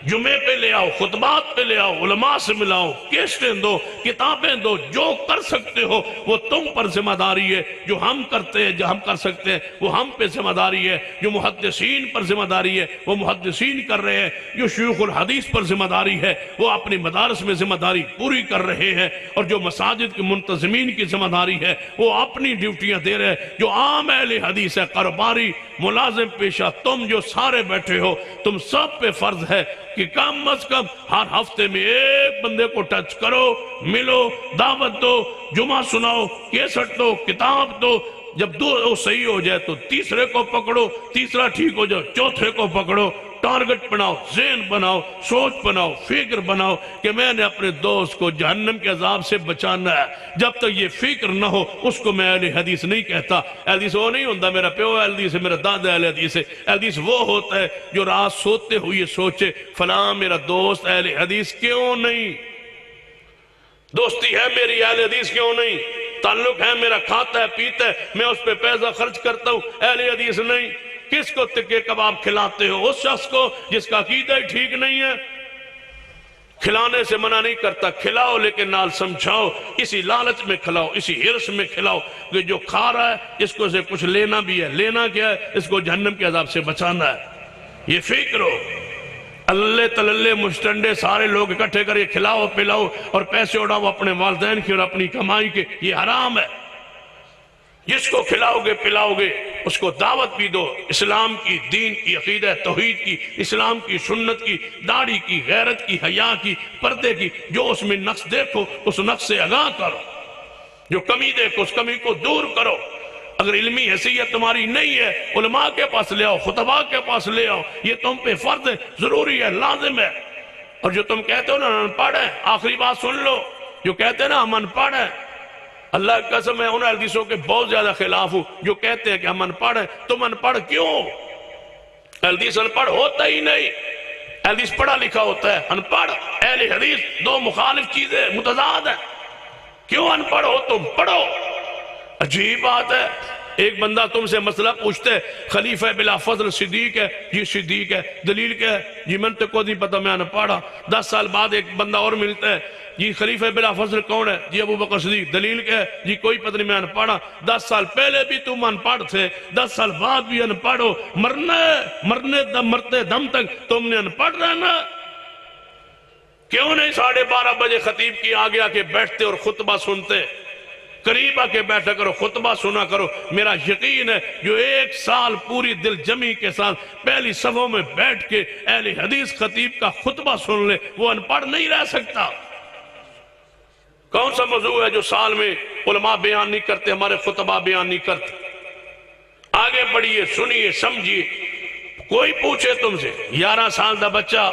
جمعے پہ لے آؤ، خطبات پہ لے آؤ، علماء سے ملاؤ، کیسٹیں دو، کتابیں دو، جو کر سکتے ہو وہ تم پر ذمہ داری ہے، جو ہم کرتے ہیں جو ہم کر سکتے ہیں وہ ہم پہ ذمہ داری ہے، جو محدثین پر ذمہ داری ہے وہ محدثین کر رہے ہیں، جو شیوخ الحدیث پر ذمہ داری ہے وہ اپنی مدارس میں ذمہ داری پوری کر رہے ہیں، اور جو مساجد کے منتظمین کی ذمہ داری ہے وہ اپنی ڈیوٹیاں دے رہے ہیں، جو عام اہل حدیث ہے، کاروباری ملازم پیشہ، تم جو سارے بیٹھے ہو، تم سب پہ فرض ہے کہ کم از کم ہر ہفتے میں ایک بندے کو ٹچ کرو، ملو، دعوت دو، جمعہ سناؤ، کیسٹ دو، کتاب دو، جب 2 صحیح ہو جائے تو تیسرے کو پکڑو، تیسرا ٹھیک ہو جائے چوتھے کو پکڑو، ٹارگٹ بناؤ، ذہن بناؤ، سوچ بناؤ، فکر بناؤ کہ میں نے اپنے دوست کو جہنم کے عذاب سے بچانا ہے۔ جب تک یہ فکر نہ ہو اس کو میں اہل حدیث نہیں کہتا۔ اہل حدیث وہ نہیں ہوتا میرا پیو اہل حدیث ہے، میرا دادا اہل حدیث ہے۔ اہل حدیث وہ ہوتا ہے جو رات سوتے ہوئے سوچے فلاں میرا دوست اہل حدیث کیوں نہیں، دوستی ہے میری اہل حدیث کیوں نہیں، تعلق ہے میرا، کھاتا ہے پیتا ہے، میں اس پہ پیسہ خرچ کرتا ہوں، اہل حدیث نہیں۔ کس کو تکے کباب کھلاتے ہو؟ اس شخص کو جس کا عقیدہ ہی ٹھیک نہیں ہے۔ کھلانے سے منع نہیں کرتا، کھلاؤ لیکن نال سمجھاؤ، اسی لالچ میں کھلاؤ، اسی ہرس میں کھلاؤ کہ جو کھا رہا ہے اس کو سے کچھ لینا بھی ہے، لینا کیا ہے؟ اس کو جہنم کے عذاب سے بچانا ہے۔ یہ فکر ہو، اللہ تللے مشتنڈے سارے لوگ اکٹھے کر کے کھلاؤ پلاؤ اور پیسے اڑاؤ اپنے والدین کی اور اپنی کمائی کے، یہ حرام ہے۔ جس کو کھلاؤ گے پلاؤ گے اس کو دعوت بھی دو، اسلام کی، دین کی، عقیدہ توحید کی، اسلام کی، سنت کی، داڑھی کی، غیرت کی، حیا کی، پردے کی، جو اس میں نقص دیکھو اس نقص سے آگاہ کرو، جو کمی دیکھو اس کمی کو دور کرو۔ اگر علمی حیثیت تمہاری نہیں ہے علماء کے پاس لے آؤ، خطباء کے پاس لے آؤ، یہ تم پہ فرض ہے، ضروری ہے، لازم ہے۔ اور جو تم کہتے ہو نا ان پڑھ ہے، آخری بات سن لو، جو کہتے ہیں نا ہم ان پڑھ ہیں، اللہ کی قسم ہے ان حدیثوں کے بہت زیادہ خلاف ہوں جو کہتے ہیں کہ ہم ان پڑھ ہیں۔ تم ان پڑھ کیوں؟ حدیث ان پڑھ ہوتا ہی نہیں، حدیث پڑھا لکھا ہوتا ہے، ان پڑھ اہل حدیث دو مخالف چیزیں متضاد ہیں۔ کیوں ان پڑھ ہو تم؟ پڑھو۔ عجیب بات ہے، ایک بندہ تم سے مسئلہ پوچھتے ہے، خلیفہ بلا فضل صدیق ہے، جی صدیق ہے، دلیل کیا ہے؟ جی من تو کو نہیں پتا، میں نے پڑھا۔ 10 سال بعد ایک بندہ اور ملتا ہے، جی خلیفہ بلا فضل کون ہے؟ جی ابو بکر صدیق، دلیل کیا ہے؟ جی کوئی پتہ نہیں، میں نے پڑھا۔ 10 سال پہلے بھی تم ان پڑھ تھے، 10 سال بعد بھی ان پڑھو، مرتے دم تک تم نے ان پڑھ رہنا۔ کیوں نہیں 12:30 بجے خطیب کی آگے آ کے بیٹھتے اور خطبہ سنتے؟ قریب آ کے بیٹھا کرو، خطبہ سنا کرو۔ میرا یقین ہے جو 1 سال پوری دل جمی کے ساتھ پہلی صفوں میں بیٹھ کے اہل حدیث خطیب کا خطبہ سن لے وہ ان پڑھ نہیں رہ سکتا۔ کون سا موضوع ہے جو سال میں علماء بیان نہیں کرتے، ہمارے خطبہ بیان نہیں کرتے؟ آگے بڑھیے، سنیے، سمجھیے۔ کوئی پوچھے تم سے 11 سال دا بچہ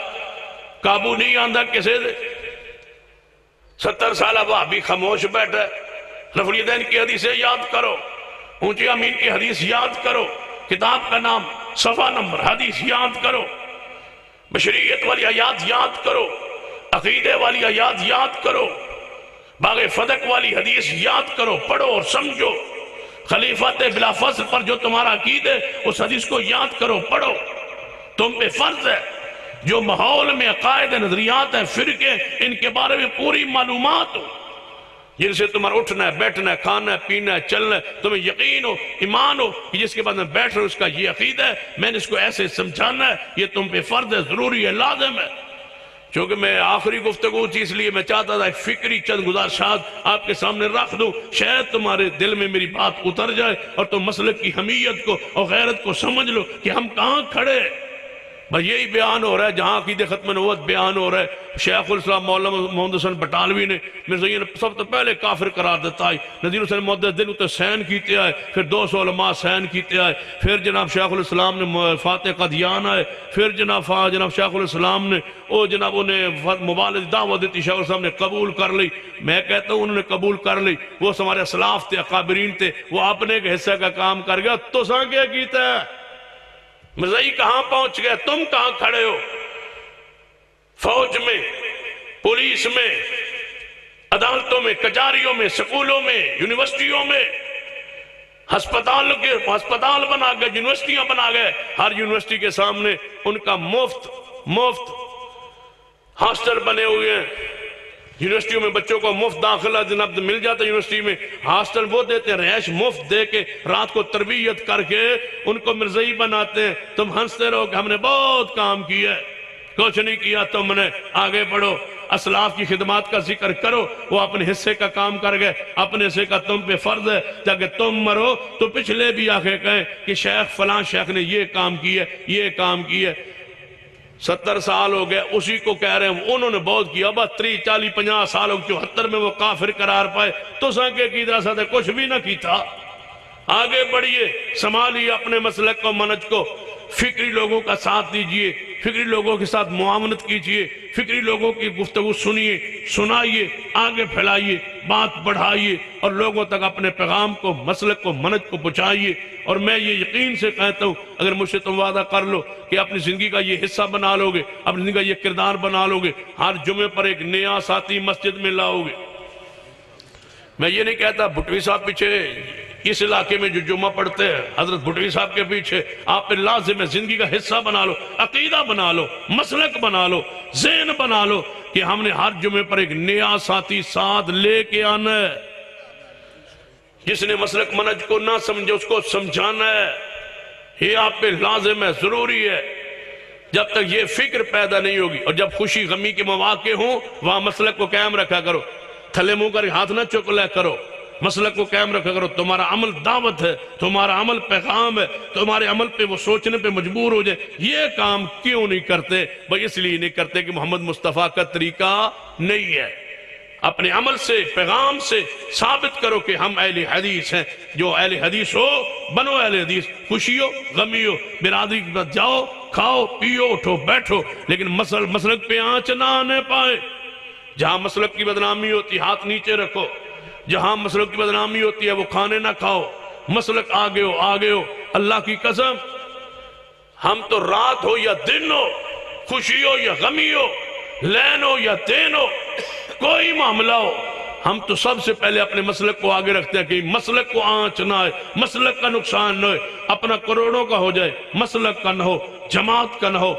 قابو نہیں آندہ کسے دے، 70 سالہ وہابی خاموش بیٹھا ہے، رفع الیدین کی حدیثیں یاد کرو، اونچی امین کی حدیث یاد کرو، کتاب کا نام، صفحہ نمبر، حدیث یاد کرو، بشریعت والی آیات یاد کرو، عقیدے والی آیات یاد کرو، باغ فدق والی حدیث یاد کرو، پڑھو اور سمجھو۔ خلیفت بلا فضل پر جو تمہارا عقید ہے اس حدیث کو یاد کرو، پڑھو۔ تم پہ فرض ہے جو ماحول میں عقائد نظریات ہیں، فرقے، ان کے بارے میں پوری معلومات ہو، جن سے تمہارا اٹھنا ہے، بیٹھنا ہے، کھانا ہے، پینا ہے، چلنا ہے، تمہیں یقین ہو، ایمان ہو کہ جس کے بعد میں بیٹھ رہا ہوں اس کا یہ عقیدہ ہے، میں نے اس کو ایسے سمجھانا ہے، یہ تم پہ فرض ہے، ضروری ہے، لازم ہے۔ چونکہ میں آخری گفتگو تھی اس لیے میں چاہتا تھا ایک فکری چند گزارشات آپ کے سامنے رکھ دوں، شاید تمہارے دل میں میری بات اتر جائے اور تم مسلک کی حمیت کو اور غیرت کو سمجھ لو کہ ہم کہاں کھڑے ہیں۔ بس یہی بیان ہو رہا ہے جہاں عقیدہ ختم نبوت بیان ہو رہا ہے۔ شیخ الاسلام مولانا محمد حسن بٹالوی نے مرزائیہ نے سب تو پہلے کافر قرار دیتا ہے، نذیر حسین محدث دل اتنے سین کیتے آئے، پھر 200 علماء سین کیتے آئے، پھر جناب شیخ الاسلام نے فاتح قدیان آئے، پھر جناب شیخ الاسلام نے جناب انہیں مبالغ دعوت دیتی، شیخ الاسلام نے قبول کر لی۔ میں کہتا ہوں انہوں نے قبول کر لی، وہ ہمارے اسلاف تھے، اکابرین تھے، وہ اپنے کے حصہ کا کام کر گیا، تو ساں کیا کیتا ہے؟ مرزائی کہاں پہنچ گئے؟ تم کہاں کھڑے ہو؟ فوج میں، پولیس میں، عدالتوں میں، کچہریوں میں، سکولوں میں، یونیورسٹیوں میں، ہسپتال بنا گئے، یونیورسٹیاں بنا گئے، ہر یونیورسٹی کے سامنے ان کا مفت ہاسٹل بنے ہوئے ہیں۔ یونیورسٹیوں میں بچوں کو مفت داخلہ جناب مل جاتا ہے، یونیورسٹی میں ہاسٹل وہ دیتے ہیں، رہائش مفت دے کے رات کو تربیت کر کے ان کو مرزائی بناتے ہیں۔ تم ہنستے رہو کہ ہم نے بہت کام کیا ہے، کچھ نہیں کیا تم نے۔ آگے بڑھو، اسلاف کی خدمات کا ذکر کرو، وہ اپنے حصے کا کام کر گئے، اپنے حصے کا تم پہ فرض ہے تاکہ تم مرو تو پچھلے بھی آگے کہیں کہ شیخ فلاں شیخ نے یہ کام کیا، یہ کام کیا۔ 70 سال ہو گئے اسی کو کہہ رہے ہیں انہوں نے بہت کیا، بس 30 40 50 سال ہو 74 میں وہ کافر قرار پائے، تو سانکے کی طرح سے کچھ بھی نہ کی تھا۔ آگے بڑھئے، سنبھالیے اپنے مسلک کو، منج کو، فکری لوگوں کا ساتھ دیجئے، فکری لوگوں کے ساتھ معاونت کیجئے، فکری لوگوں کی گفتگو سنیے، سنائیے، آگے پھیلائیے، بات بڑھائیے اور لوگوں تک اپنے پیغام کو، مسلک کو، منج کو پہنچائیے۔ اور میں یہ یقین سے کہتا ہوں اگر مجھ سے تم وعدہ کر لو کہ اپنی زندگی کا یہ حصہ بنا لو گے، اپنی زندگی کا یہ کردار بنا لو گے، ہر جمعے پر ایک نیا ساتھی مسجد میں لاؤ گے، میں یہ نہیں کہتا بھٹوی صاحب پیچھے اس علاقے میں جو جمعہ پڑھتے ہیں حضرت بھٹوی صاحب کے پیچھے آپ پہ لازم ہے زندگی کا حصہ بنا لو، عقیدہ بنا لو، مسلک بنا لو، ذہن بنا لو کہ ہم نے ہر جمعے پر ایک نیا ساتھی ساتھ لے کے آنا ہے۔ جس نے مسلک منہج کو نہ سمجھے اس کو سمجھانا ہے، یہ آپ پہ لازم ہے، ضروری ہے۔ جب تک یہ فکر پیدا نہیں ہوگی اور جب خوشی غمی کے مواقع ہوں وہاں مسلک کو قائم رکھا کرو، تھلے منہ کر ہاتھ نہ چکلے کرو، مسلک کو قائم رکھا کرو۔ تمہارا عمل دعوت ہے، تمہارا عمل پیغام ہے، تمہارے عمل پہ وہ سوچنے پہ مجبور ہو جائے یہ کام کیوں نہیں کرتے؟ بھائی اس لیے نہیں کرتے کہ محمد مصطفیٰ کا طریقہ نہیں ہے۔ اپنے عمل سے پیغام سے ثابت کرو کہ ہم اہل حدیث ہیں۔ جو اہل حدیث ہو بنو اہل حدیث، خوشی ہو غمی ہو، برادری کے پاس جاؤ، کھاؤ پیو اٹھو بیٹھو، لیکن مسلک پہ آنچ نہ آنے پائے۔ جہاں مسلک کی بدنامی ہوتی ہاتھ نیچے رکھو، جہاں مسلک کی بدنامی ہوتی ہے وہ کھانے نہ کھاؤ۔ مسلک آگے ہو، اللہ کی قسم ہم تو رات ہو یا دن ہو، خوشی ہو یا غمی ہو، لین ہو یا دین ہو، کوئی معاملہ ہو، ہم تو سب سے پہلے اپنے مسلک کو آگے رکھتے ہیں کہ مسلک کو آنچ نہ آئے، مسلک کا نقصان نہ ہوئے، اپنا کروڑوں کا ہو جائے، مسلک کا نہ ہو، جماعت کا نہ ہو،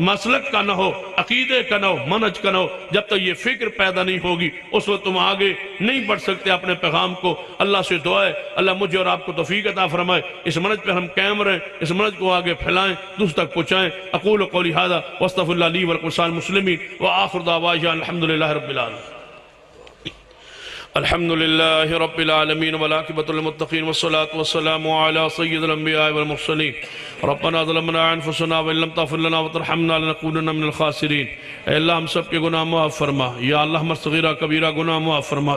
مسلک کا نہ ہو، عقیدے کا نہ ہو، منہج کا نہ ہو۔ جب تک یہ فکر پیدا نہیں ہوگی اس وقت تم آگے نہیں بڑھ سکتے اپنے پیغام کو۔ اللہ سے دعا ہے اللہ مجھے اور آپ کو توفیق عطا فرمائے، اس منہج پہ ہم قائم رہیں، اس منہج کو آگے پھیلائیں، دوسروں تک پہنچائیں۔ اقول قولی ھذا واستغفر اللہ لی ولکم ولسائر المسلمین وآخر دعوانا الحمدللہ رب العالمین۔ الحمدللہ رب العالمین والعاقبۃ للمتقین والصلاة والسلام علی سید الانبیاء والمرسلین۔ ربنا ظلمنا انفسنا وان لم تغفر لنا وترحمنا لنکونن من الخاسرین۔ اے اللہ ہم سب کے گناہ معاف فرما، یا اللہ ہمارے صغیرہ کبیرہ گناہ معاف فرما،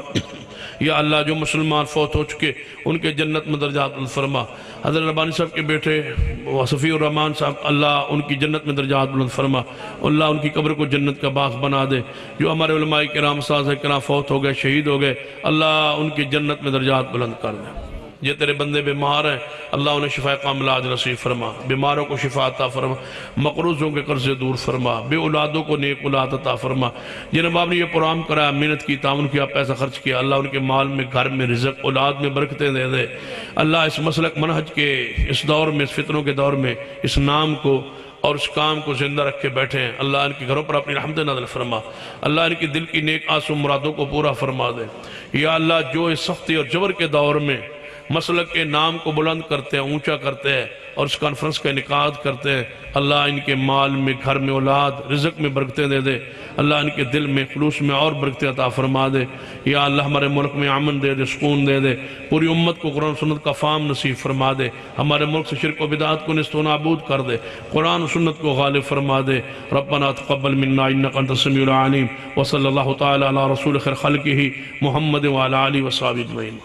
یا اللہ جو مسلمان فوت ہو چکے ان کے جنت میں درجات بلند فرما۔ حضرت ربانی صاحب کے بیٹے صفی الرحمان صاحب اللہ ان کی جنت میں درجات بلند فرما، اللہ ان کی قبر کو جنت کا باغ بنا دے۔ جو ہمارے علماء کرام اساتذہ کرام فوت ہو گئے شہید ہو گئے اللہ ان کی جنت میں درجات بلند کر دے۔ یہ تیرے بندے بیمار ہیں اللہ انہیں شفا کاملہ عاجل نصیب فرما، بیماروں کو شفا عطا فرما، مقروضوں کے قرض دور فرما، بے اولادوں کو نیک اولاد عطا فرما۔ جنہوں باپ نے یہ پروگرام کرایا محنت کی تعاون کیا پیسہ خرچ کیا اللہ ان کے مال میں گھر میں رزق اولاد میں برکتیں دے دے۔ اللہ اس مسلک منہج کے اس دور میں اس فتنوں کے دور میں اس نام کو اور اس کام کو زندہ رکھ کے بیٹھے ہیں اللہ ان کے گھروں پر اپنی رحمت نازل فرما، اللہ ان کی دل کی نیک آسو مرادوں کو پورا فرما دے۔ یا اللہ جو اس سختی اور جبر کے دور میں مسلک کے نام کو بلند کرتے ہیں اونچا کرتے ہیں اور اس کانفرنس کا انعقاد کرتے ہیں اللہ ان کے مال میں گھر میں اولاد رزق میں برکتیں دے دے، اللہ ان کے دل میں خلوص میں اور برکتیں عطا فرما دے۔ یا اللہ ہمارے ملک میں امن دے دے سکون دے دے، پوری امت کو قرآن و سنت کا فہم نصیب فرما دے، ہمارے ملک سے شرک و بدعات کو نیست و نابود کر دے، قرآن و سنت کو غالب فرما دے۔ ربنا تقبل منا انک انت السمیع العلیم وصلی اللہ تعالی علی رسول خیر خلقہ محمد وعلی آلہ وصحبہ اجمعین۔